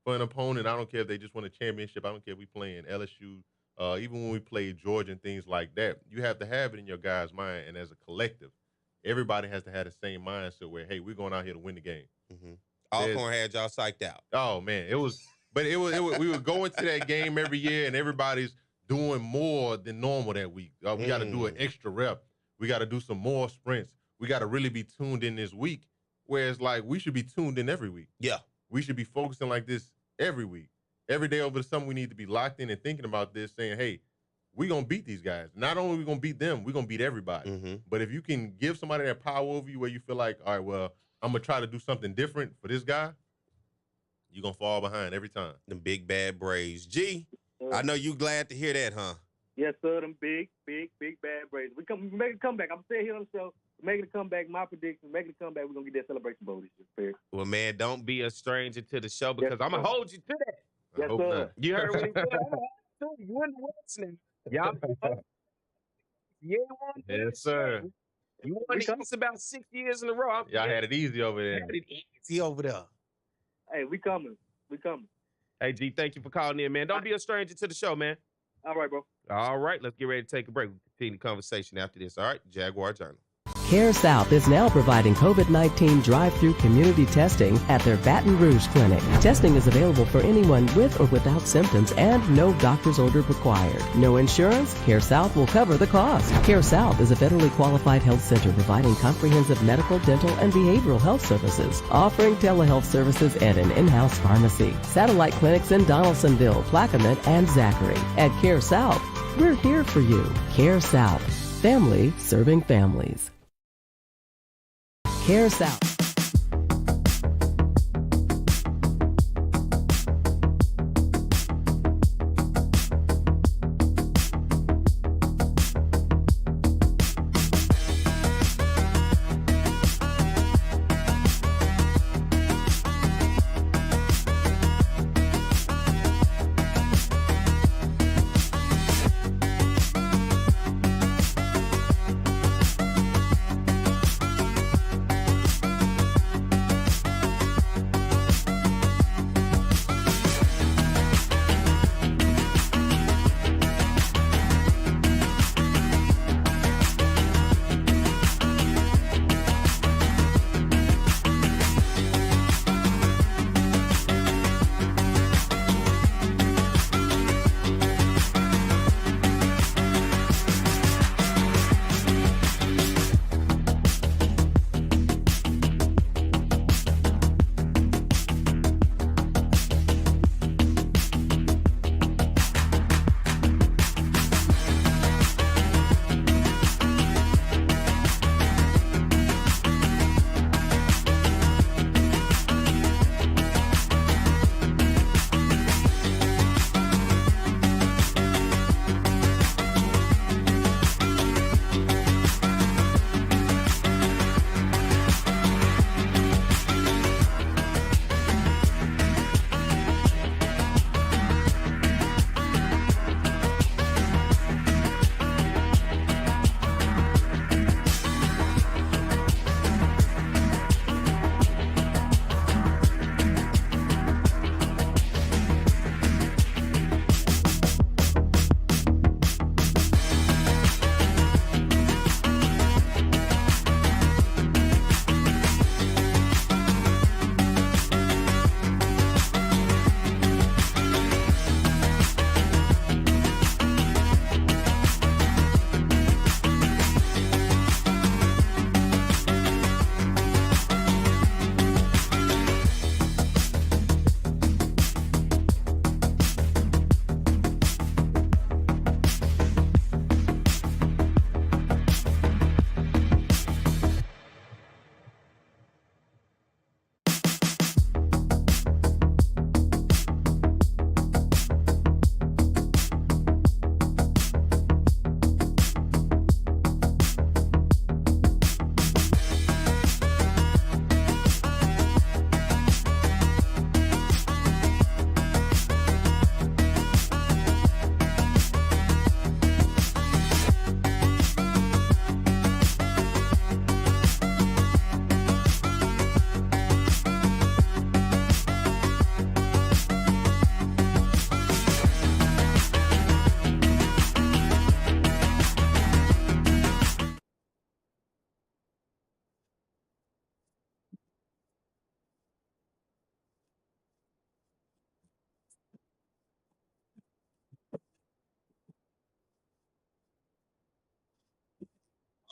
for an opponent, I don't care if they just won a championship. I don't care if we play in LSU, even when we play Georgia and things like that. You have to have it in your guys' mind, and as a collective, everybody has to have the same mindset where, hey, we're going out here to win the game. Mm-hmm. Alcorn had y'all psyched out. Oh, man. It was we would go into that game every year, and everybody's doing more than normal that week. We got to do an extra rep. We got to do some more sprints. We got to really be tuned in this week, whereas, like, we should be tuned in every week. Yeah. We should be focusing like this every week. Every day over the summer, we need to be locked in and thinking about this, saying, hey, we're going to beat these guys. Not only are we going to beat them, we're going to beat everybody. Mm-hmm. But if you can give somebody that power over you where you feel like, all right, well, I'm going to try to do something different for this guy, you're going to fall behind every time. Them big, bad Braves. G, I know you glad to hear that, huh? Yes, sir. Them big, bad Braves. We make a comeback. I'm saying here on the show, making a comeback. My prediction, making a comeback. We're going to get that celebration bowl this year. Well, man, don't be a stranger to the show because I'm going to hold you to that. Yes, sir. You heard what he said? You in the West now. Y'all. Yes, sir. You won the East about 6 years in a row. Y'all had it easy over there. Had it easy over there. Hey, we coming. We coming. Hey, G, thank you for calling in, man. Don't be a stranger to the show, man. All right, bro. All right, let's get ready to take a break. We'll continue the conversation after this. All right, Jaguar Journal. Care South is now providing COVID-19 drive-through community testing at their Baton Rouge clinic. Testing is available for anyone with or without symptoms and no doctor's order required. No insurance? Care South will cover the cost. Care South is a federally qualified health center providing comprehensive medical, dental, and behavioral health services, offering telehealth services and an in-house pharmacy. Satellite clinics in Donaldsonville, Plaquemine, and Zachary. At Care South, we're here for you. Care South. Family serving families. Care South.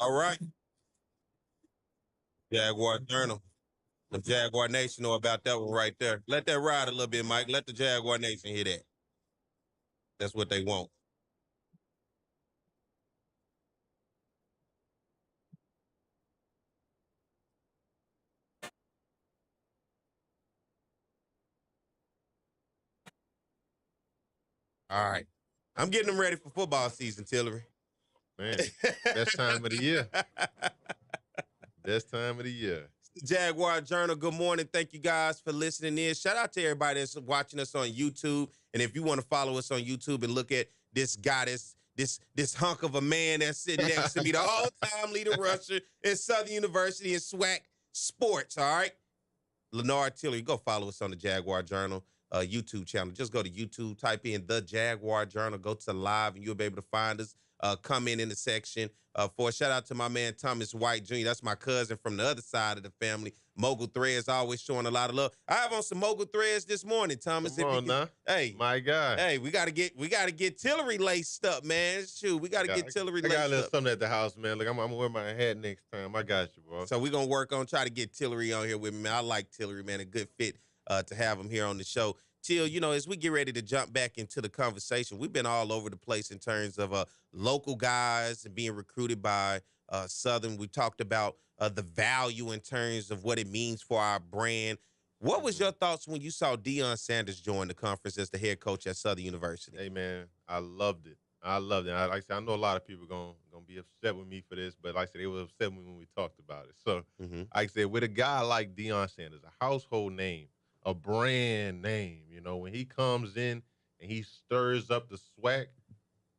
All right. Jaguar Journal. The Jaguar Nation know about that one right there. Let that ride a little bit, Mike. Let the Jaguar Nation hear that. That's what they want. All right. I'm getting them ready for football season, Tillery. Man, best time of the year. Best time of the year. It's the Jaguar Journal. Good morning. Thank you guys for listening in. Shout out to everybody that's watching us on YouTube. And if you want to follow us on YouTube and look at this guy, this hunk of a man that's sitting next to me, the all-time leading rusher at Southern University in SWAC sports, all right? Lenard Tillary. Go follow us on the Jaguar Journal YouTube channel. Just go to YouTube, type in the Jaguar Journal, go to live, and you'll be able to find us. Comment in the section. For a shout out to my man Thomas White Jr. That's my cousin from the other side of the family. Mogul Threads always showing a lot of love. I have on some Mogul Threads this morning, Thomas. Come on now. Hey, my guy. Hey, we gotta get Tillery laced up, man. Shoot, we gotta get Tillery laced up. I got a little something at the house, man. Look, I'm gonna wear my hat next time. I got you, bro. So we're gonna work on try to get Tillery on here with me, man. I like Tillery, man. A good fit to have him here on the show. Till, as we get ready to jump back into the conversation, we've been all over the place in terms of local guys and being recruited by Southern. We talked about the value in terms of what it means for our brand. What was your thoughts when you saw Deion Sanders join the conference as the head coach at Southern University? Hey, man, I loved it. Like I said, I know a lot of people gonna be upset with me for this, but like I said, they were upset with me when we talked about it. So, like I said, with a guy like Deion Sanders, a household name, a brand name, when he comes in and he stirs up the SWAC,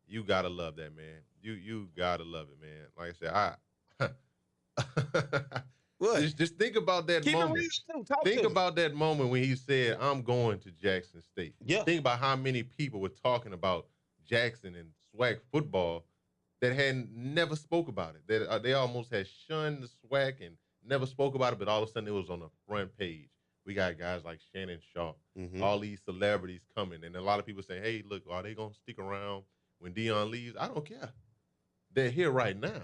you gotta love that, man. You gotta love it, man. Like I said, what? Just think about that moment. Think about that moment when he said, "I'm going to Jackson State." Yeah. Think about how many people were talking about Jackson and SWAC football that had never spoke about it. That they almost had shunned the SWAC and never spoke about it, but all of a sudden it was on the front page. We got guys like Shannon Sharp, all these celebrities coming. And a lot of people say, hey, look, are they going to stick around when Deion leaves? I don't care. They're here right now.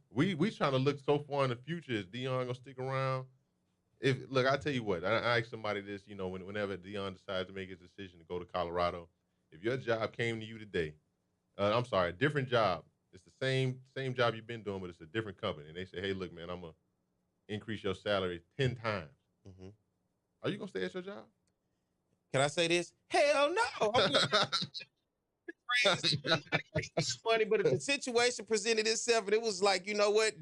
We trying to look so far in the future. Is Deion going to stick around? Look, I tell you what, I asked somebody this, whenever Deion decides to make his decision to go to Colorado, if your job came to you today, I'm sorry, a different job, it's the same job you've been doing, but it's a different company. And they say, hey, look, man, I'm going to increase your salary 10 times. Are you going to stay at your job? Can I say this? Hell no. It's funny, but if the situation presented itself and it was like, you know what?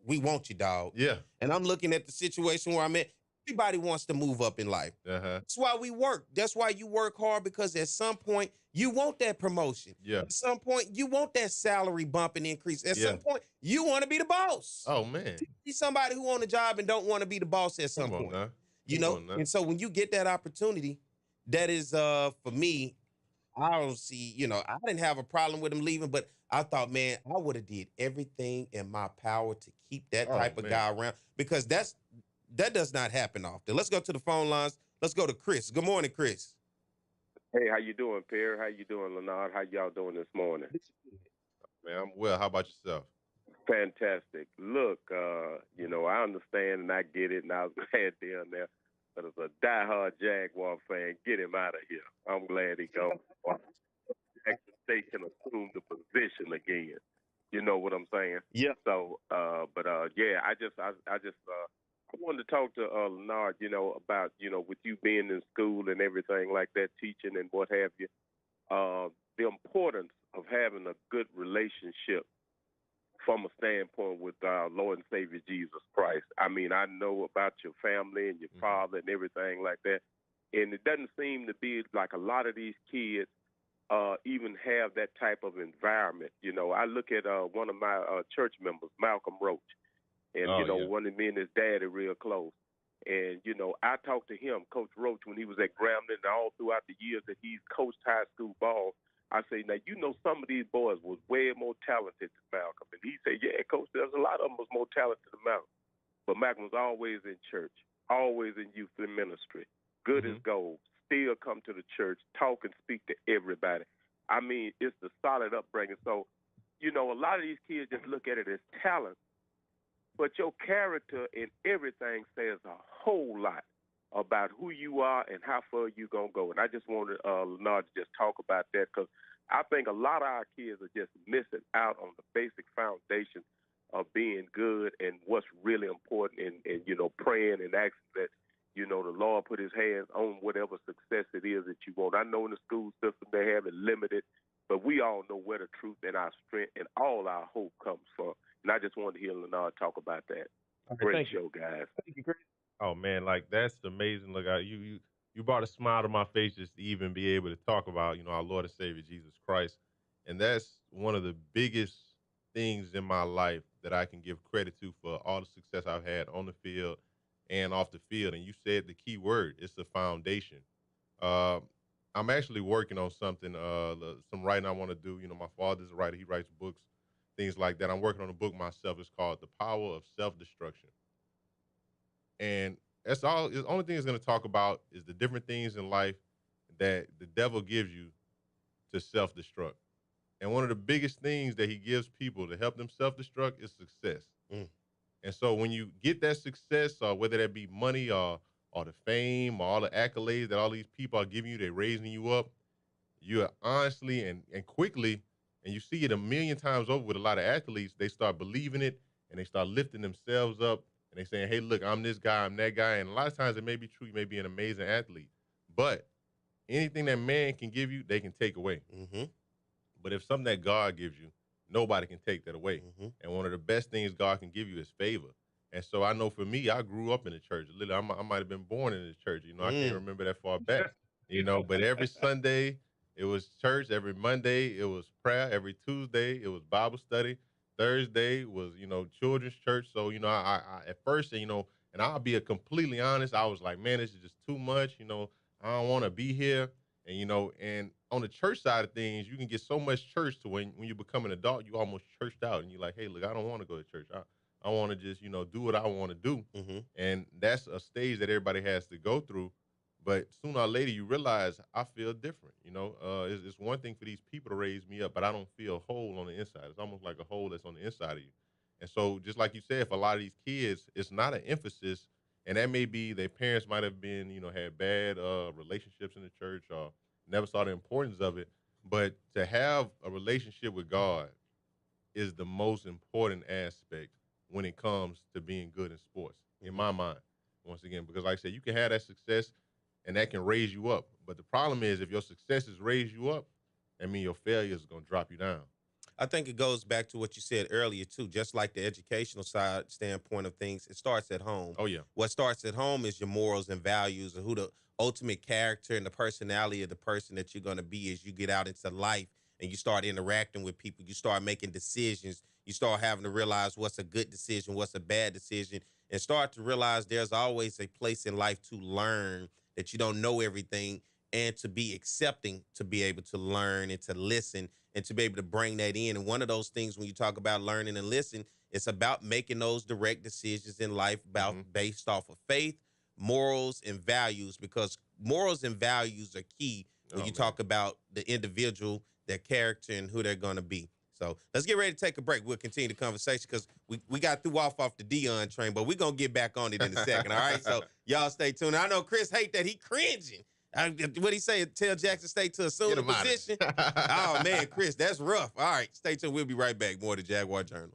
We want you, dog. Yeah. And I'm looking at the situation where I'm at. Everybody wants to move up in life. That's why we work. That's why you work hard, because at some point you want that promotion. Yeah. At some point you want that salary bump and increase. At some point you want to be the boss. Oh, man. Be somebody who on a job and don't want to be the boss at some point. And so when you get that opportunity, that is for me, I don't see, I didn't have a problem with him leaving, but I thought, man, I would have did everything in my power to keep that type of guy around, because that does not happen often. Let's go to the phone lines. Let's go to Chris. Good morning, Chris. Hey, how you doing, Pierre? How you doing, Lenard? How y'all doing this morning? Man, I'm well. How about yourself? Fantastic. Look, I understand and I get it, and I was glad down there. But as a diehard Jaguar fan, get him out of here. I'm glad he gone. Jackson State can assume the position again. You know what I'm saying? Yeah. So, I wanted to talk to Lenard, about, with you being in school and everything like that, teaching and what have you, the importance of having a good relationship from a standpoint with our Lord and Savior Jesus Christ. I mean, I know about your family and your father and everything like that, and it doesn't seem to be like a lot of these kids even have that type of environment. I look at one of my church members, Malcolm Roach, and, one of me and his daddy real close. And, I talked to him, Coach Roach, when he was at Grambling and all throughout the years that he's coached high school ball. I say, now, some of these boys was way more talented than Malcolm. And he said, yeah, Coach, there's a lot of them was more talented than Malcolm. But Malcolm was always in church, always in youth and ministry, good as gold, still come to the church, talk and speak to everybody. I mean, it's the solid upbringing. So, a lot of these kids just look at it as talent, but your character and everything says a whole lot about who you are and how far you going to go. And I just wanted Lenard to just talk about that, because I think a lot of our kids are just missing out on the basic foundation of being good and what's really important, and praying and asking that, the Lord put his hands on whatever success it is that you want. I know in the school system they have it limited, but we all know where the truth and our strength and all our hope comes from. And I just wanted to hear Lenard talk about that. Great show, guys. Thank you, Chris. Oh man, like that's amazing. Look, you brought a smile to my face just to even be able to talk about, our Lord and Savior Jesus Christ, and that's one of the biggest things in my life that I can give credit to for all the success I've had on the field and off the field. And you said the key word, it's the foundation. I'm actually working on something, some writing I want to do. My father's a writer. He writes books, things like that. I'm working on a book myself. It's called The Power of Self-Destruction. And that's all. The only thing it's going to talk about is the different things in life that the devil gives you to self-destruct. And one of the biggest things that he gives people to help them self-destruct is success. And so when you get that success, whether that be money or the fame or all the accolades that all these people are giving you, they're raising you up, you are honestly and quickly, and you see it a million times over with a lot of athletes, they start believing it and they start lifting themselves up and they saying, hey, look, I'm this guy, I'm that guy. And a lot of times it may be true, you may be an amazing athlete, but anything that man can give you, they can take away. But if something that God gives you, nobody can take that away. And one of the best things God can give you is favor. And so I know for me, I grew up in the church. Literally, I might have been born in the church. I can't remember that far back. But every Sunday it was church. Every Monday it was prayer. Every Tuesday it was Bible study. Thursday was, children's church. So, I at first, and I'll be completely honest, I was like, man, this is just too much. I don't want to be here. And, and on the church side of things, you can get so much church to when you become an adult, you almost churched out and you're like, hey, look, I don't want to go to church. I want to just, do what I want to do. And that's a stage that everybody has to go through. But sooner or later, you realize I feel different. It's one thing for these people to raise me up, but I don't feel whole on the inside. It's almost like a hole that's on the inside of you. And so just like you said, for a lot of these kids, it's not an emphasis. And that may be their parents might have been, had bad relationships in the church or never saw the importance of it. But to have a relationship with God is the most important aspect when it comes to being good in sports, in my mind, once again, because like I said, you can have that success and that can raise you up. But the problem is if your successes raise you up, that means your failures are going to drop you down. I think it goes back to what you said earlier, too. Just like the educational side standpoint of things, it starts at home. Oh, yeah. What starts at home is your morals and values and who the ultimate character and the personality of the person that you're going to be as you get out into life and you start interacting with people. You start making decisions. You start having to realize what's a good decision, what's a bad decision, and start to realize there's always a place in life to learn, that you don't know everything, and to be accepting, to be able to learn and to listen and to be able to bring that in. And one of those things when you talk about learning and listen, it's about making those direct decisions in life based off of faith, morals, and values, because morals and values are key when you talk about the individual, their character, and who they're going to be. So let's get ready to take a break. We'll continue the conversation because we got threw off the Dion train, but we're going to get back on it in a second, all right? So y'all stay tuned. I know Chris hate that. He cringing. What he say? Tell Jackson State to assume the position? Oh, man, Chris, that's rough. All right, stay tuned. We'll be right back. More to Jaguar Journal.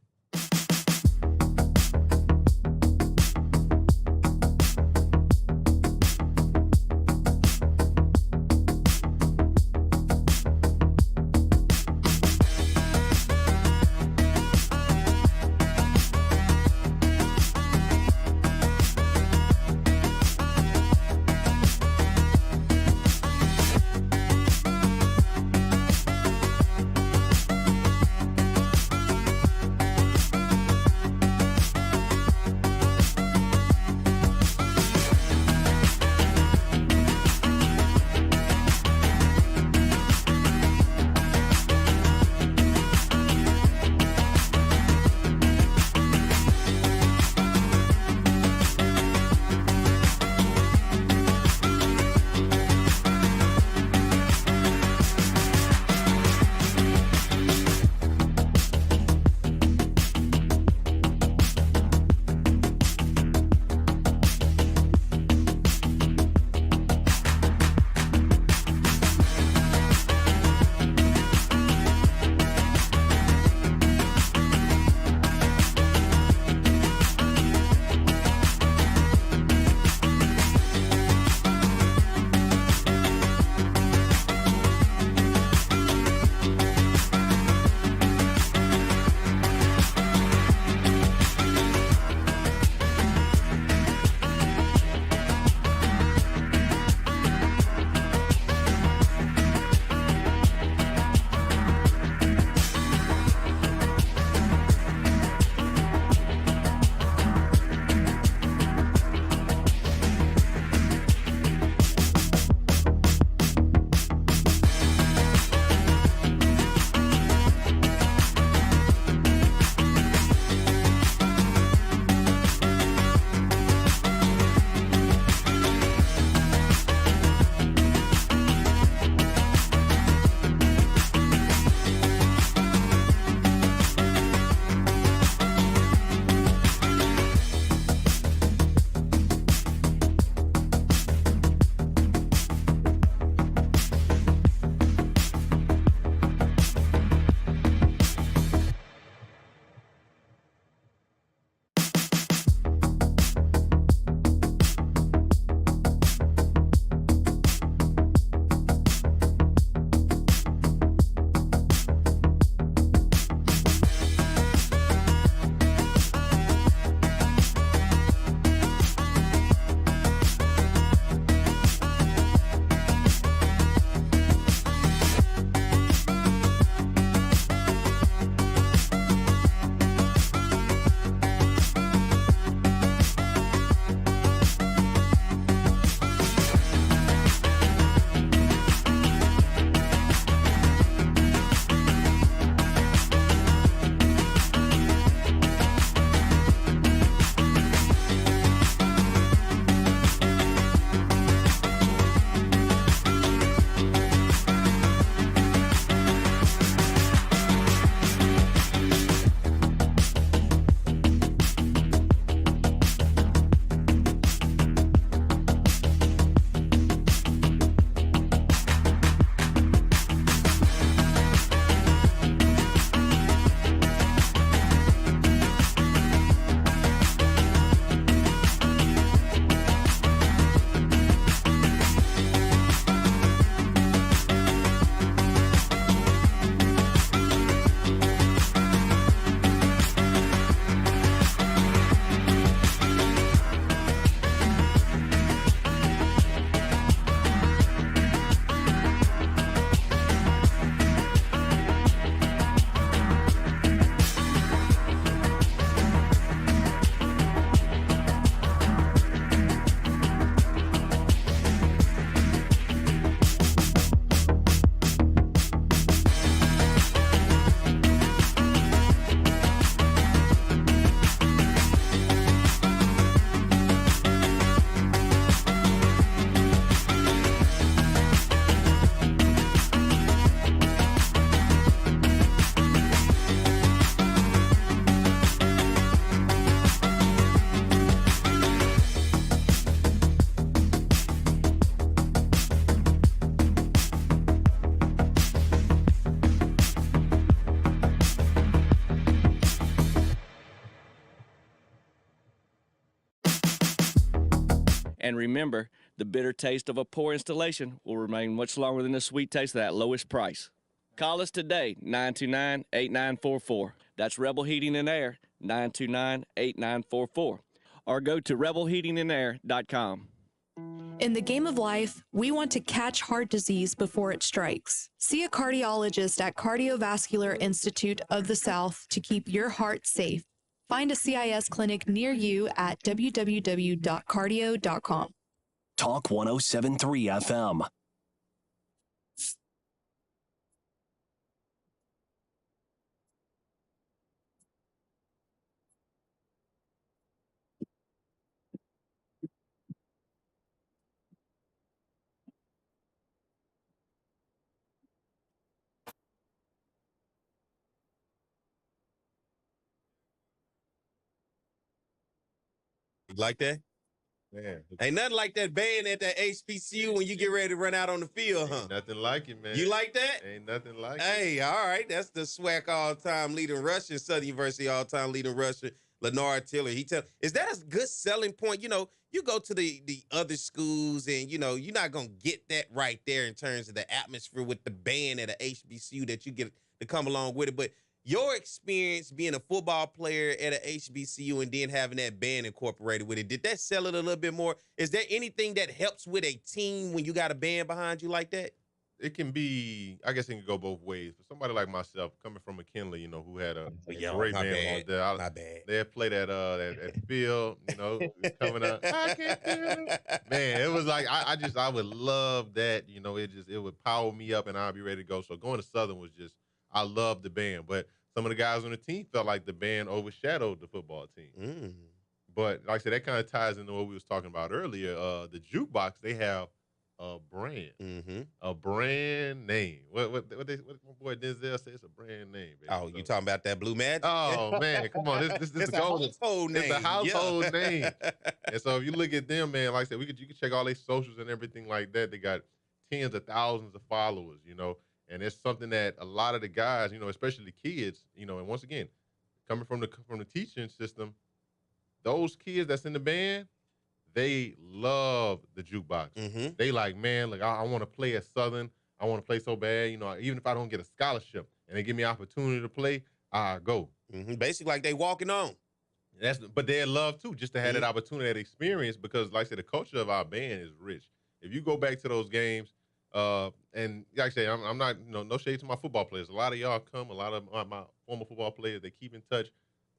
And remember, the bitter taste of a poor installation will remain much longer than the sweet taste of that lowest price. Call us today, 929-8944. That's Rebel Heating and Air, 929-8944. Or go to rebelheatingandair.com. In the game of life, we want to catch heart disease before it strikes. See a cardiologist at Cardiovascular Institute of the South to keep your heart safe. Find a CIS clinic near you at www.cardio.com. Talk 107.3 FM. You like that? Man, Ain't nothing like that band at that HBCU when you get ready to run out on the field, huh? nothing like it, man. You like that? Ain't nothing like it. Hey, all right. That's the SWAC all-time leading rusher, Southern University all-time leading rusher, Lenard Tillary. Is that a good selling point? You know, you go to the other schools and, you know, you're not going to get that right there in terms of the atmosphere with the band at a HBCU that you get to come along with it. But your experience being a football player at a HBCU and then having that band incorporated with it, did that sell it a little bit more? Is there anything that helps with a team when you got a band behind you like that? It can be, I guess it can go both ways. For somebody like myself, coming from McKinley, you know, who had a great band on there. My bad. They had played at field, you know, coming up. I can't feel it. Man, it was like I would love that, you know, it would power me up and I'd be ready to go. So going to Southern was just, I loved the band. But some of the guys on the team felt like the band overshadowed the football team. But like I said, that kind of ties into what we was talking about earlier. The jukebox, they have a brand, a brand name. What my boy Denzel said, it's a brand name. Baby. Oh, you talking about that Blue Magic? Oh man, come on, this it's is a household name. It's a household name. And so if you look at them, man, like I said, you can check all their socials and everything like that. They got tens of thousands of followers, you know. And it's something that a lot of the guys, you know, especially the kids, you know, and once again, coming from the teaching system, those kids that's in the band, they love the jukebox. They like, man, like I want to play at Southern. I want to play so bad, you know, even if I don't get a scholarship and they give me an opportunity to play, I go. Basically like they walking on. But they love too, just to have that opportunity, that experience, because like I said, the culture of our band is rich. If you go back to those games, and like I say, I'm not, you know, no shade to my football players. A lot of y'all come, a lot of my former football players, they keep in touch.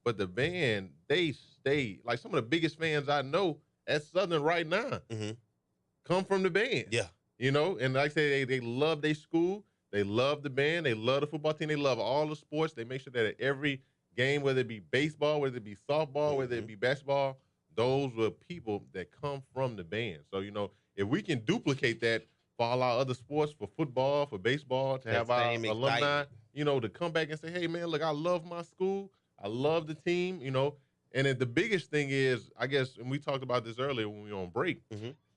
But the band, they stay. Like some of the biggest fans I know at Southern right now come from the band. Yeah. You know, and like I say, they love their school. They love the band. They love the football team. They love all the sports. They make sure that at every game, whether it be baseball, whether it be softball, whether it be basketball, those were people that come from the band. So, you know, if we can duplicate that for all our other sports, for football, for baseball, to have our alumni, you know, to come back and say, hey, man, look, I love my school. I love the team, you know. And then the biggest thing is, I guess, and we talked about this earlier when we were on break,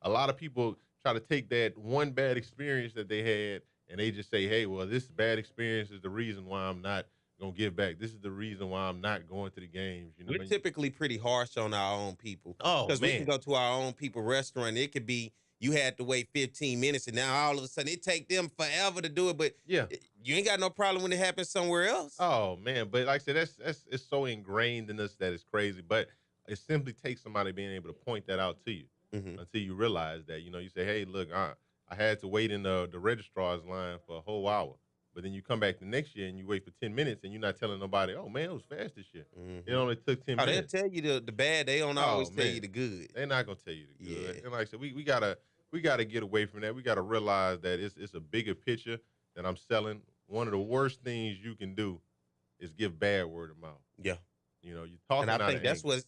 a lot of people try to take that one bad experience that they had and they just say, hey, well, this bad experience is the reason why I'm not going to give back. This is the reason why I'm not going to the games. You know, we're typically pretty harsh on our own people. Oh, because we can go to our own people restaurant. It could be you had to wait 15 minutes, and now all of a sudden it take them forever to do it. But yeah, you ain't got no problem when it happens somewhere else. Oh man, but like I said, that's it's so ingrained in us that it's crazy. But it simply takes somebody being able to point that out to you until you realize that. You know, you say, hey, look, I had to wait in the registrar's line for a whole hour. But then you come back the next year and you wait for 10 minutes and you're not telling nobody, oh, man, it was fast this year. It only took 10 minutes. They'll tell you the bad. They don't always tell you the good. They're not going to tell you the good. Yeah. And like I said, we gotta get away from that. We got to realize that it's a bigger picture that I'm selling. One of the worst things you can do is give bad word of mouth. Yeah. You know, you're talking and I think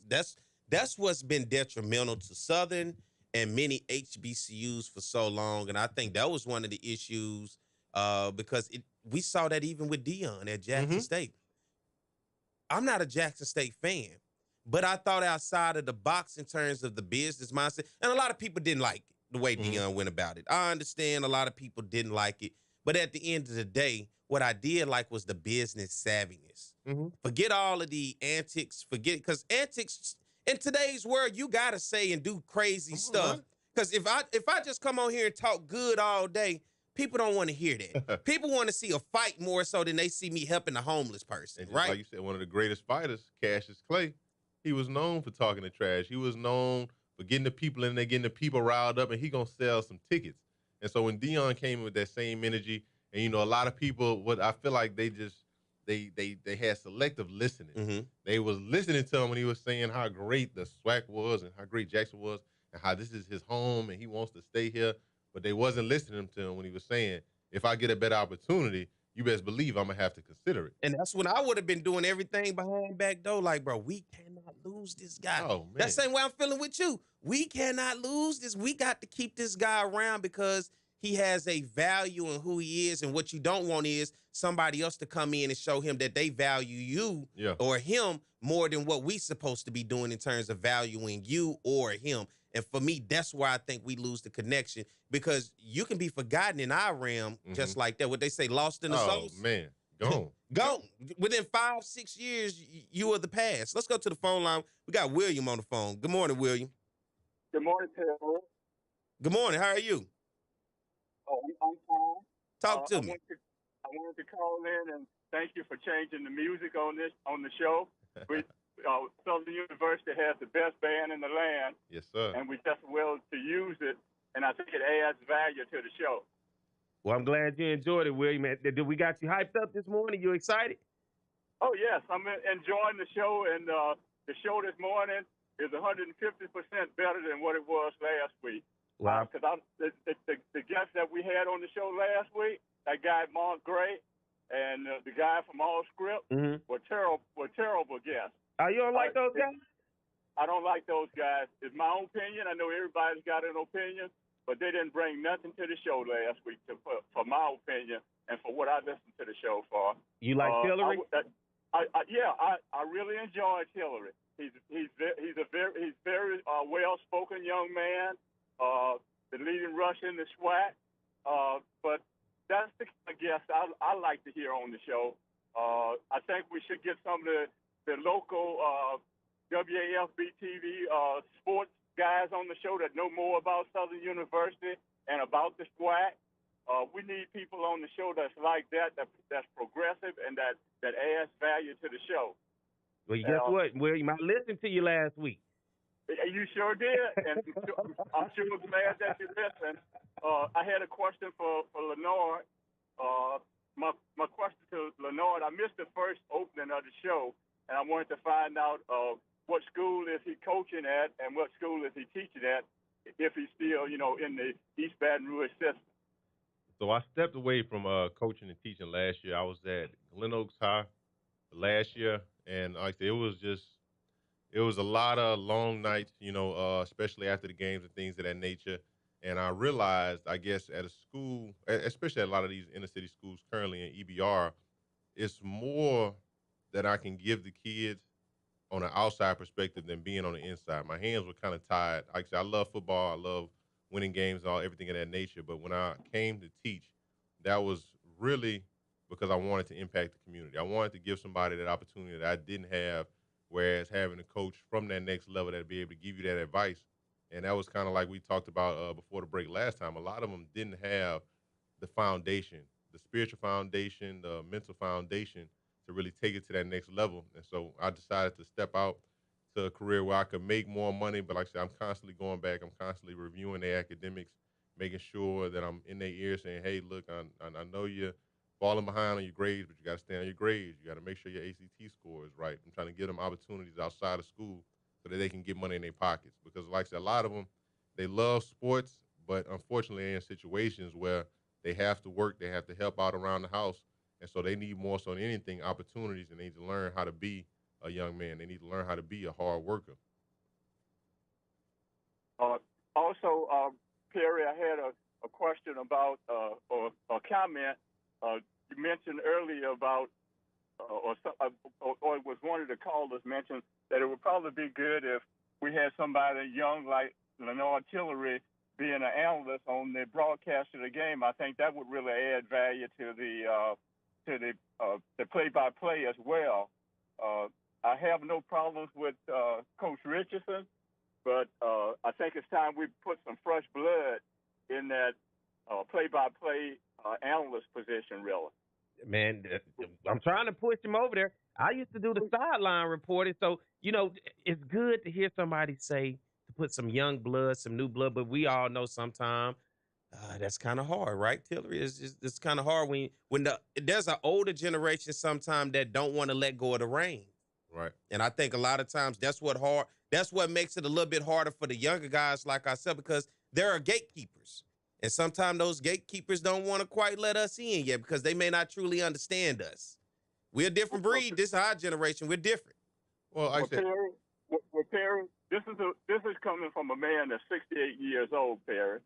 that's that's what's been detrimental to Southern and many HBCUs for so long. And I think that was one of the issues because we saw that even with Dion at Jackson State. I'm not a Jackson State fan, but I thought outside of the box in terms of the business mindset. And a lot of people didn't like the way Dion went about it. I understand a lot of people didn't like it. But at the end of the day, what I did like was the business savviness. Forget all of the antics. Because antics in today's world, you got to say and do crazy stuff Because if I just come on here and talk good all day, people don't want to hear that. People want to see a fight more so than they see me helping a homeless person, And just right? like you said, one of the greatest fighters, Cassius Clay, he was known for talking the trash. He was known for getting the people in there, getting the people riled up, and he gonna sell some tickets. And so when Dion came in with that same energy, and you know, a lot of people, what I feel like they had selective listening. They was listening to him when he was saying how great the SWAC was and how great Jackson was and how this is his home and he wants to stay here. But they wasn't listening to him when he was saying, if I get a better opportunity, you best believe I'm going to have to consider it. And that's when I would have been doing everything behind back door. Like, bro, we cannot lose this guy. Oh, man. That's the same way I'm feeling with you. We cannot lose this. We got to keep this guy around because he has a value in who he is. And what you don't want is somebody else to come in and show him that they value you or him more than what we supposed to be doing in terms of valuing you or him. And for me, that's where I think we lose the connection because you can be forgotten in our realm just like that. What they say, lost in the sauce. Oh, man. Gone. Gone. Within 5-6 years, you are the past. Let's go to the phone line. We got William on the phone. Good morning, William. Good morning, Tillery. Good morning. How are you? Oh, I'm fine. Talk to me. I wanted to call in and thank you for changing the music on the show. Southern University has the best band in the land. Yes, sir. And we just will to use it, and I think it adds value to the show. Well, I'm glad you enjoyed it, William. Did we got you hyped up this morning? You excited? Oh, yes. I'm enjoying the show, and the show this morning is 150% better than what it was last week. Wow. Because the guests that we had on the show last week, that guy Mark Gray and the guy from All Script were terrible guests. You don't like those guys? I don't like those guys. It's my own opinion. I know everybody's got an opinion, but they didn't bring nothing to the show last week for my opinion and for what I listened to the show for. You like Tillery? I really enjoyed Tillery. He's very well-spoken young man. The leading rusher in the SWAC. But that's the kind of guest I like to hear on the show. I think we should get some of the local WAFB TV sports guys on the show that know more about Southern University and about the SWAC. We need people on the show that's like that's progressive and that adds value to the show. Well, guess what, William? I listened to you last week. You sure did, and I'm sure glad that you listened. I had a question for Lenard. My question to Lenard, I missed the first opening of the show, and I wanted to find out what school is he coaching at and what school is he teaching at, if he's still, in the East Baton Rouge system. So I stepped away from coaching and teaching last year. I was at Glen Oaks High last year, and like I said, it was a lot of long nights, especially after the games and things of that nature. And I realized, I guess, at a school, especially at a lot of these inner city schools currently in EBR, it's more that I can give the kids on an outside perspective than being on the inside. My hands were kind of tied. Like I said, I love football. I love winning games, everything of that nature. But when I came to teach, that was really because I wanted to impact the community. I wanted to give somebody that opportunity that I didn't have, whereas having a coach from that next level that'd be able to give you that advice. And that was kind of like we talked about before the break last time. A lot of them didn't have the foundation, the spiritual foundation, the mental foundation to really take it to that next level. And so I decided to step out to a career where I could make more money. But like I said, I'm constantly going back. I'm constantly reviewing their academics, making sure that I'm in their ear saying, hey, look, I know you're falling behind on your grades, but you got to stay on your grades. You got to make sure your ACT score is right. I'm trying to give them opportunities outside of school so that they can get money in their pockets. Because like I said, a lot of them, they love sports, but unfortunately they're in situations where they have to work, they have to help out around the house, and so they need more so than anything opportunities, and they need to learn how to be a young man. They need to learn how to be a hard worker. Also, Perry, I had a question about, or a comment. You mentioned earlier about, or it was one of the callers mentioned that it would probably be good if we had somebody young like Lenard Tillary being an analyst on the broadcast of the game. I think that would really add value to the play-by-play as well. I have no problems with Coach Richardson, but I think it's time we put some fresh blood in that play-by-play analyst position, really. Man, I'm trying to push him over there. I used to do the sideline reporting, so it's good to hear somebody say to put some young blood, some new blood. But we all know sometimes that's kind of hard, right, Tillery? It's kind of hard when there's an older generation sometimes that don't want to let go of the reins. Right. And I think a lot of times that's what makes it a little bit harder for the younger guys like ourselves, because there are gatekeepers. And sometimes those gatekeepers don't want to quite let us in yet because they may not truly understand us. We're a different breed. This is our generation. We're different. Well, Perry, this is coming from a man that's 68 years old, Perry.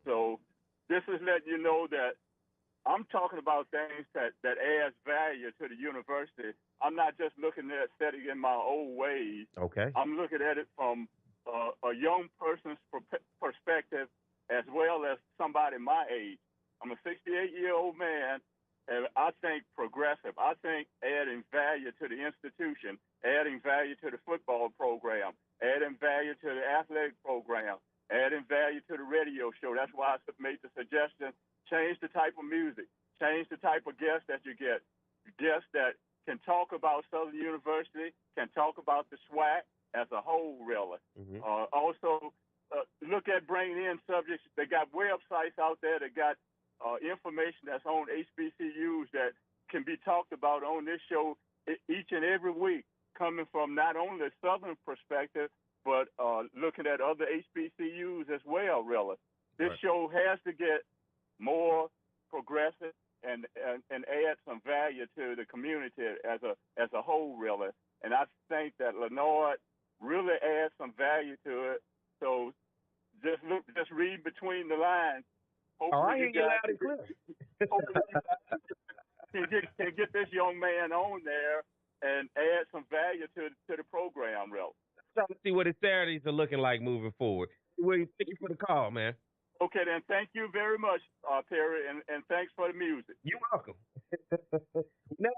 So this is letting you know that I'm talking about things that adds value to the university. I'm not just looking at setting in my old ways. Okay. I'm looking at it from a young person's perspective, as well as somebody my age. I'm a 68-year-old man, and I think progressive. I think adding value to the institution, adding value to the football program, adding value to the athletic program, adding value to the radio show. That's why I made the suggestion, change the type of music, change the type of guests that you get. Guests that can talk about Southern University, can talk about the SWAC as a whole, really. Mm-hmm. Also, look at bringing in subjects. They got websites out there that got information that's on HBCUs that can be talked about on this show each and every week, coming from not only the Southern perspective, but looking at other HBCUs as well, really. This show has to get more progressive and add some value to the community as a whole, really. And I think that Lenard really adds some value to it. So just read between the lines. Hopefully I hear you loud and clear. can get this young man on there and add some value to the program, really. Trying to see what his Saturdays are looking like moving forward. William, thank you for the call, man. Okay, then. Thank you very much, Perry, and thanks for the music. You're welcome. Now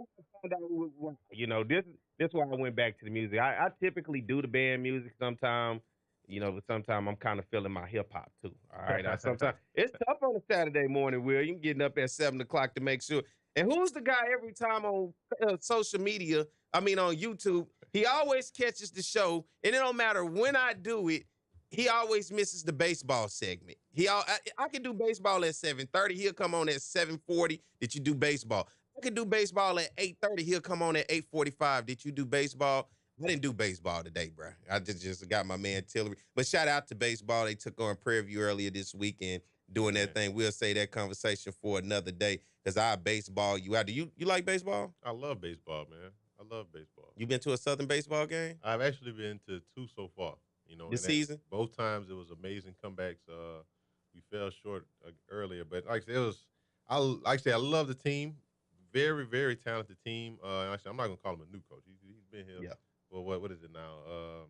I found out, this is why I went back to the music. I typically do the band music sometimes, but sometimes I'm kind of feeling my hip hop too. All right, sometimes it's tough on a Saturday morning, William, getting up at 7 o'clock to make sure. And who's the guy every time on social media? I mean, on YouTube, he always catches the show, and it don't matter when I do it. He always misses the baseball segment. I can do baseball at 7:30. He'll come on at 7:40. Did you do baseball? I can do baseball at 8:30. He'll come on at 8:45. Did you do baseball? I didn't do baseball today, bro. I just got my man Tillery. But shout out to baseball. They took on Prairie View earlier this weekend doing that thing. We'll say that conversation for another day because I baseball you out. Do you like baseball? I love baseball, man. I love baseball. You been to a Southern baseball game? I've actually been to 2 so far. This season? Both times it was amazing comebacks. We fell short earlier, but like I say, I love the team. Very, very talented team. Actually, I'm not gonna call him a new coach. He's been here. Yeah. Well, what is it now?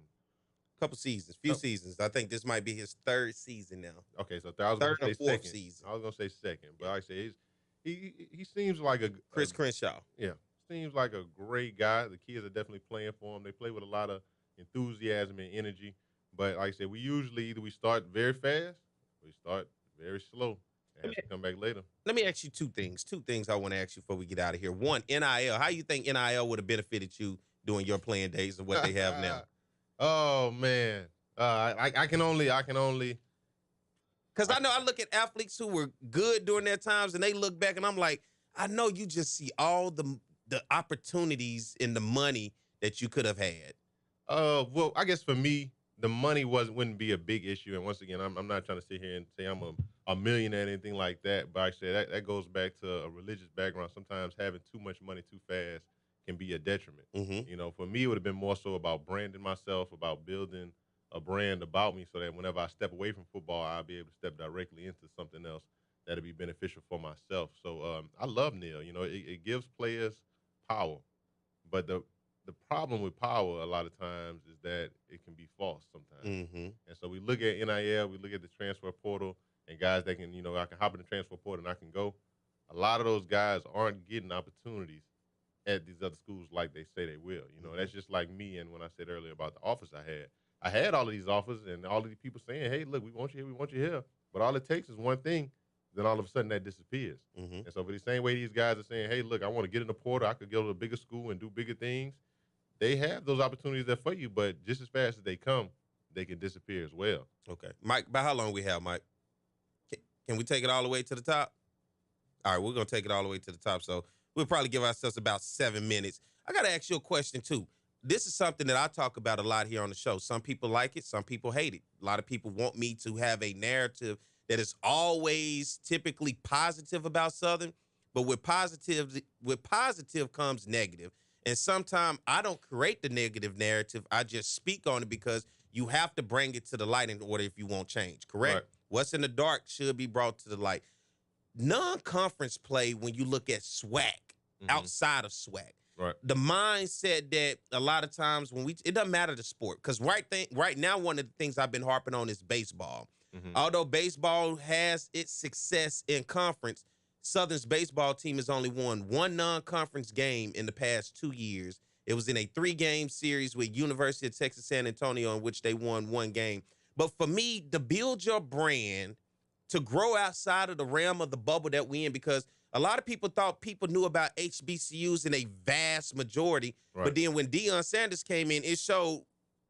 Couple seasons, few seasons. I think this might be his 3rd season now. Okay, so I was third gonna or say 4th second. season. I was gonna say second, but like I say he seems like a Chris Crenshaw. Yeah, seems like a great guy. The kids are definitely playing for him. They play with a lot of enthusiasm and energy. But like I said, we usually either we start very fast, or we start very slow, and have to come back later. Let me ask you 2 things. 2 things I want to ask you before we get out of here. One, NIL. How you think NIL would have benefited you during your playing days of what they have now? Oh man, I can only. Because I know I look at athletes who were good during their times, and they look back, and I'm like, I know you just see all the opportunities and the money that you could have had. Well, I guess for me, the money wouldn't be a big issue. And once again, I'm not trying to sit here and say I'm a millionaire or anything like that. But actually, that goes back to a religious background. Sometimes having too much money too fast can be a detriment. Mm-hmm. For me, it would have been more so about branding myself, about building a brand about me so that whenever I step away from football, I'll be able to step directly into something else that'll be beneficial for myself. So I love NIL. It gives players power. But the problem with power a lot of times is that it can be false sometimes. Mm-hmm. And so we look at NIL, we look at the transfer portal, and guys that can, I can hop in the transfer portal and I can go. A lot of those guys aren't getting opportunities at these other schools like they say they will. That's just like me and when I said earlier about the offers I I had all of these offers and all of these people saying, hey, look, we want you here, we want you here. But all it takes is one thing, then all of a sudden that disappears. And so for the same way these guys are saying, hey, look, I want to get in the portal, I could go to a bigger school and do bigger things. They have those opportunities there for you, but just as fast as they come, they can disappear as well. Okay. Mike, about how long we have, Mike? Can we take it all the way to the top? All right, we're going to take it all the way to the top. So we'll probably give ourselves about 7 minutes. I got to ask you a question, too. This is something that I talk about a lot here on the show. Some people like it. Some people hate it. A lot of people want me to have a narrative that is always typically positive about Southern. But with positive comes negative. And sometimes I don't create the negative narrative. I just speak on it because you have to bring it to the light in order if you want change, correct? Right. What's in the dark should be brought to the light. Non-conference play, when you look at SWAC, outside of SWAC, right, the mindset that a lot of times it doesn't matter the sport, because right now one of the things I've been harping on is baseball. Although baseball has its success in conference, Southern's baseball team has only won one non-conference game in the past 2 years. It was in a 3-game series with University of Texas San Antonio, in which they won 1 game. But for me, to build your brand, to grow outside of the realm of the bubble that we're in, because a lot of people thought people knew about HBCUs in a vast majority. Right. But then when Deion Sanders came in, it showed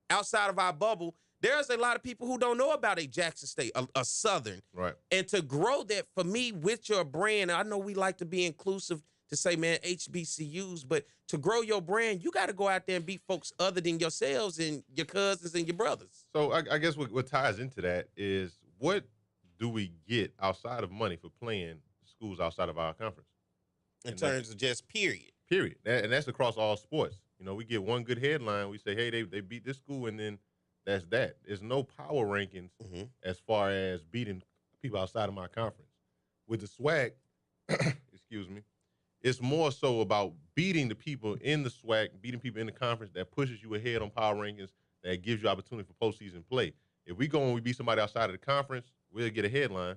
outside of our bubble, there's a lot of people who don't know about a Jackson State, a Southern. Right. And to grow that, for me, with your brand, I know we like to be inclusive to say, man, HBCUs, but to grow your brand, you got to go out there and beat folks other than yourselves and your cousins and your brothers. So I guess what ties into that is, what do we get outside of money for playing schools outside of our conference? In terms of just period. Period. And that's across all sports. You know, we get one good headline. We say, hey, they beat this school, and then that's that. There's no power rankings as far as beating people outside of my conference. With the SWAC, excuse me, it's more so about beating the people in the SWAC, beating people in the conference that pushes you ahead on power rankings, that gives you opportunity for postseason play. If we go and we beat somebody outside of the conference, we'll get a headline,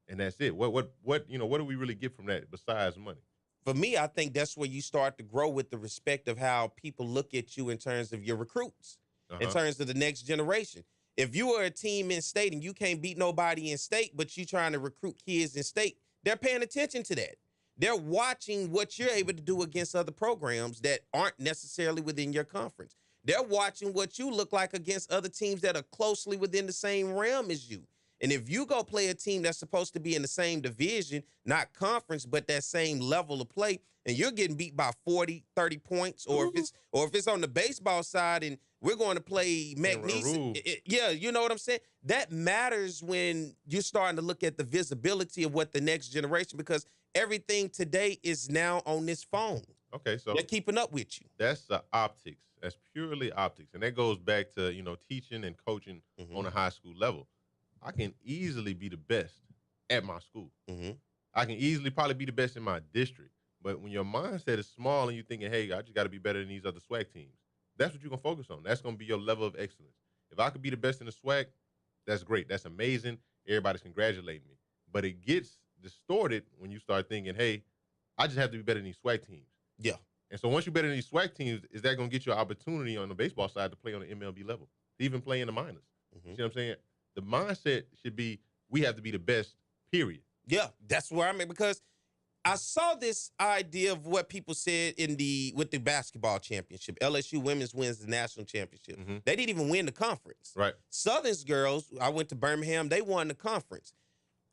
and that's it. What do we really get from that besides money? For me, I think that's where you start to grow with the respect of how people look at you in terms of your recruits, in terms of the next generation. If you are a team in state and you can't beat nobody in state, but you're trying to recruit kids in state, they're paying attention to that. They're watching what you're able to do against other programs that aren't necessarily within your conference. They're watching what you look like against other teams that are closely within the same realm as you. And if you go play a team that's supposed to be in the same division, not conference, but that same level of play, and you're getting beat by 40, 30 points, or if it's on the baseball side and we're going to play McNeese, yeah, you know what I'm saying? That matters when you're starting to look at the visibility of what the next generation, because everything today is now on this phone. Okay, so they're keeping up with you. That's the optics. That's purely optics. And that goes back to, teaching and coaching on a high school level. I can easily be the best at my school. I can easily probably be the best in my district. But when your mindset is small and you're thinking, hey, I just got to be better than these other SWAC teams, that's what you're going to focus on. That's going to be your level of excellence. If I could be the best in the SWAC, that's great. That's amazing. Everybody's congratulating me. But it gets distorted when you start thinking, hey, I just have to be better than these SWAC teams. Yeah. And so once you're better than these SWAC teams, is that going to get you an opportunity on the baseball side to play on the MLB level, to even play in the minors? You see what I'm saying? The mindset should be, we have to be the best, period. Yeah, that's where I'm at, because I saw this idea of what people said with the basketball championship. LSU women's wins the national championship. They didn't even win the conference. Right. Southern's girls, I went to Birmingham, they won the conference.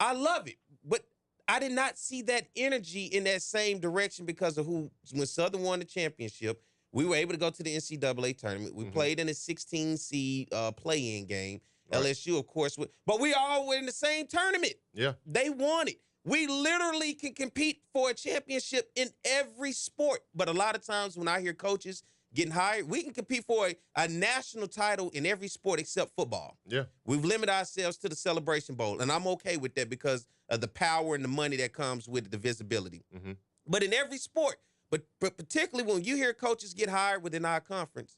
I love it, but I did not see that energy in that same direction because of when Southern won the championship, we were able to go to the NCAA tournament. We played in a 16-seed play-in game. Right. LSU, of course, but we all were in the same tournament. Yeah. They won it. We literally can compete for a championship in every sport. But a lot of times when I hear coaches getting hired, we can compete for a national title in every sport except football. Yeah. We've limited ourselves to the Celebration Bowl, and I'm okay with that because of the power and the money that comes with the visibility. But in every sport, but particularly when you hear coaches get hired within our conference,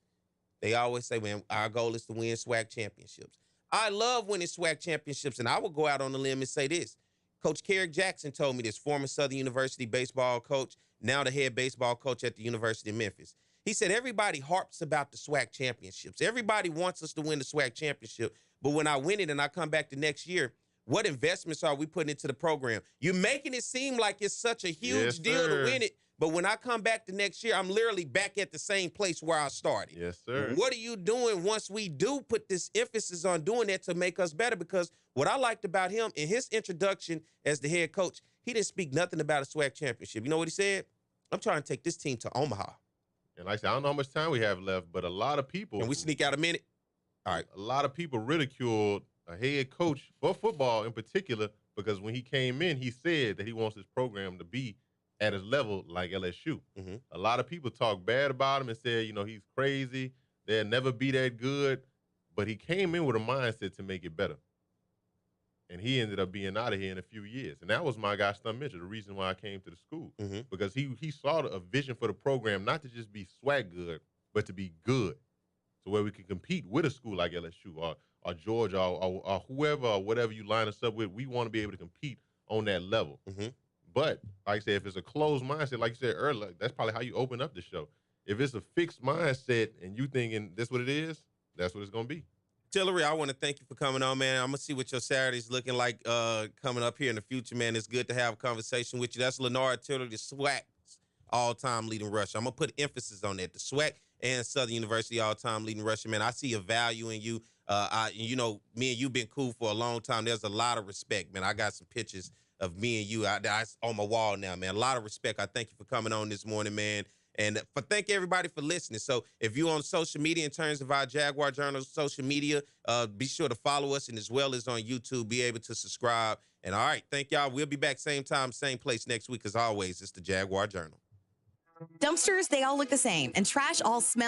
they always say, man, our goal is to win SWAC championships. I love winning SWAC championships, and I will go out on a limb and say this. Coach Carrick Jackson told me this, former Southern University baseball coach, now the head baseball coach at the University of Memphis. He said, everybody harps about the SWAC championships. Everybody wants us to win the SWAC championship. But when I win it and I come back the next year, what investments are we putting into the program? You're making it seem like it's such a huge deal to win it. But when I come back the next year, I'm literally back at the same place where I started. Yes, sir. What are you doing once we do put this emphasis on doing that to make us better? Because what I liked about him in his introduction as the head coach, he didn't speak nothing about a SWAC championship. You know what he said? I'm trying to take this team to Omaha. And like I said, I don't know how much time we have left, but a lot of people. Can we sneak out a minute? All right. A lot of people ridiculed a head coach for football in particular because when he came in, he said that he wants his program to be at his level like LSU. A lot of people talk bad about him and said, he's crazy. They'll never be that good. But he came in with a mindset to make it better. And he ended up being out of here in a few years. And that was my guy, Stum Mitchell, the reason why I came to the school. Because he saw a vision for the program, not to just be SWAC good, but to be good. So where we can compete with a school like LSU or Georgia or whoever or whatever you line us up with, we want to be able to compete on that level. But like I said, if it's a closed mindset, like you said earlier, that's probably how you open up the show. If it's a fixed mindset and you thinking this what it is, that's what it's going to be. Tillery, I want to thank you for coming on, man. I'm going to see what your Saturday's looking like coming up here in the future, man. It's good to have a conversation with you. That's Lenard Tillary, the SWAC's all-time leading rusher. I'm going to put emphasis on that. The SWAC and Southern University all-time leading rusher, man. I see a value in you. Me and you been cool for a long time. There's a lot of respect, man. I got some pictures of me and you I on my wall now, man. A lot of respect. I thank you for coming on this morning, man. And thank everybody for listening. So if you're on social media in terms of our Jaguar Journal social media, be sure to follow us, and as well as on YouTube, be able to subscribe. And all right, thank y'all. We'll be back same time, same place next week. As always, it's the Jaguar Journal. Dumpsters, they all look the same, and trash all smells